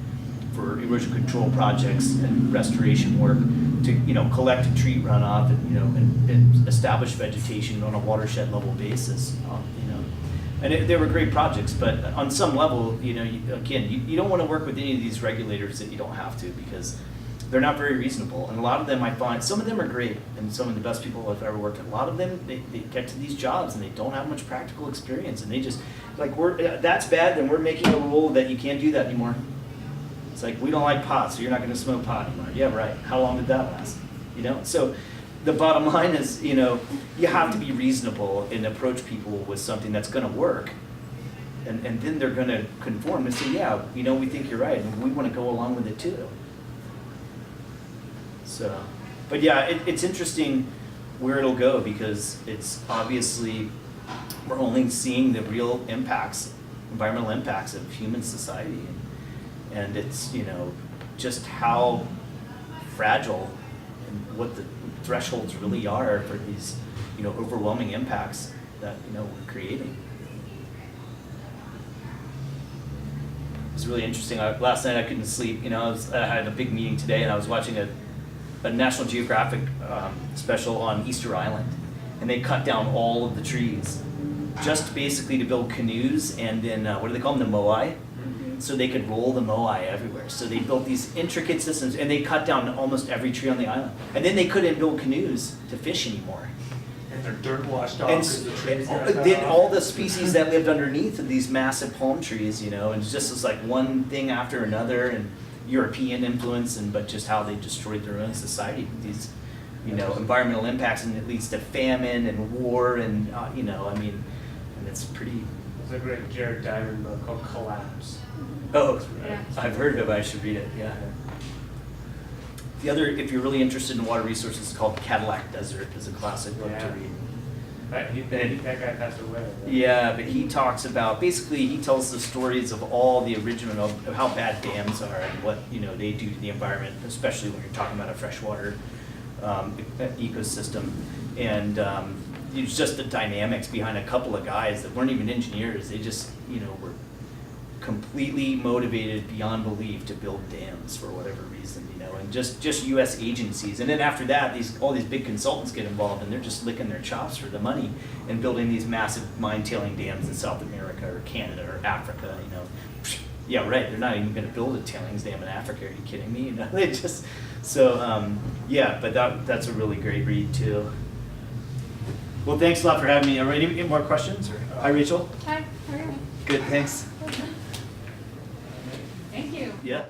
Speaker 5: for erosion control projects and restoration work to, you know, collect and treat runoff and, you know, and establish vegetation on a watershed level basis, you know. And they were great projects, but on some level, you know, you don't want to work with any of these regulators that you don't have to, because they're not very reasonable. And a lot of them, I find, some of them are great, and some of the best people I've ever worked with. A lot of them, they get to these jobs and they don't have much practical experience, and they just, like, that's bad, then we're making a rule that you can't do that anymore. It's like, we don't like pot, so you're not going to smoke pot anymore. Yeah, right. How long did that last? You know? So the bottom line is, you know, you have to be reasonable and approach people with something that's going to work. And then they're going to conform and say, yeah, you know, we think you're right, and we want to go along with it too. So, but yeah, it's interesting where it'll go, because it's obviously, we're only seeing the real impacts, environmental impacts of human society. And it's, you know, just how fragile and what the thresholds really are for these, you know, overwhelming impacts that, you know, we're creating. It was really interesting. Last night I couldn't sleep. You know, I had a big meeting today, and I was watching a a National Geographic special on Easter Island, and they cut down all of the trees just basically to build canoes, and then what do they call them, the moai? So they could roll the moai everywhere. So they built these intricate systems, and they cut down almost every tree on the island. And then they couldn't build canoes to fish anymore.
Speaker 2: And they're dirt washed off
Speaker 5: And
Speaker 2: because the trees got
Speaker 5: then
Speaker 2: cut
Speaker 5: all
Speaker 2: off.
Speaker 5: the species that lived underneath of these massive palm trees, you know, and it's just was like one thing after another, and European influence, and but just how they destroyed their own society with these, you know, environmental impacts, and it leads to famine and war, and you know, I mean, and it's pretty.
Speaker 1: There's a great Jared Diamond book called Collapse.
Speaker 5: Oh,
Speaker 3: Yeah.
Speaker 5: I've heard of it. I should read it. Yeah. The other, if you're really interested in water resources, is called Cadillac Desert. Is a classic book to
Speaker 1: Yeah.
Speaker 5: read.
Speaker 1: That guy passed away. Right?
Speaker 5: Yeah, but he talks about, basically he tells the stories of all the original, of how bad dams are and what, you know, they do to the environment, especially when you're talking about a freshwater ecosystem. And it's just the dynamics behind a couple of guys that weren't even engineers. They just, you know, were completely motivated beyond belief to build dams for whatever reason, you know, and just US agencies. And then after that, all these big consultants get involved, and they're just licking their chops for the money and building these massive mine-tailing dams in South America or Canada or Africa, you know. Yeah, right, they're not even gonna build a tailings dam in Africa, are you kidding me? You know, they just, so, yeah, but that's a really great read too. Well, thanks a lot for having me. Are there any more questions? Hi, Rachel.
Speaker 3: Hi, how are you?
Speaker 5: Good, thanks.
Speaker 3: Thank you.
Speaker 5: Yeah.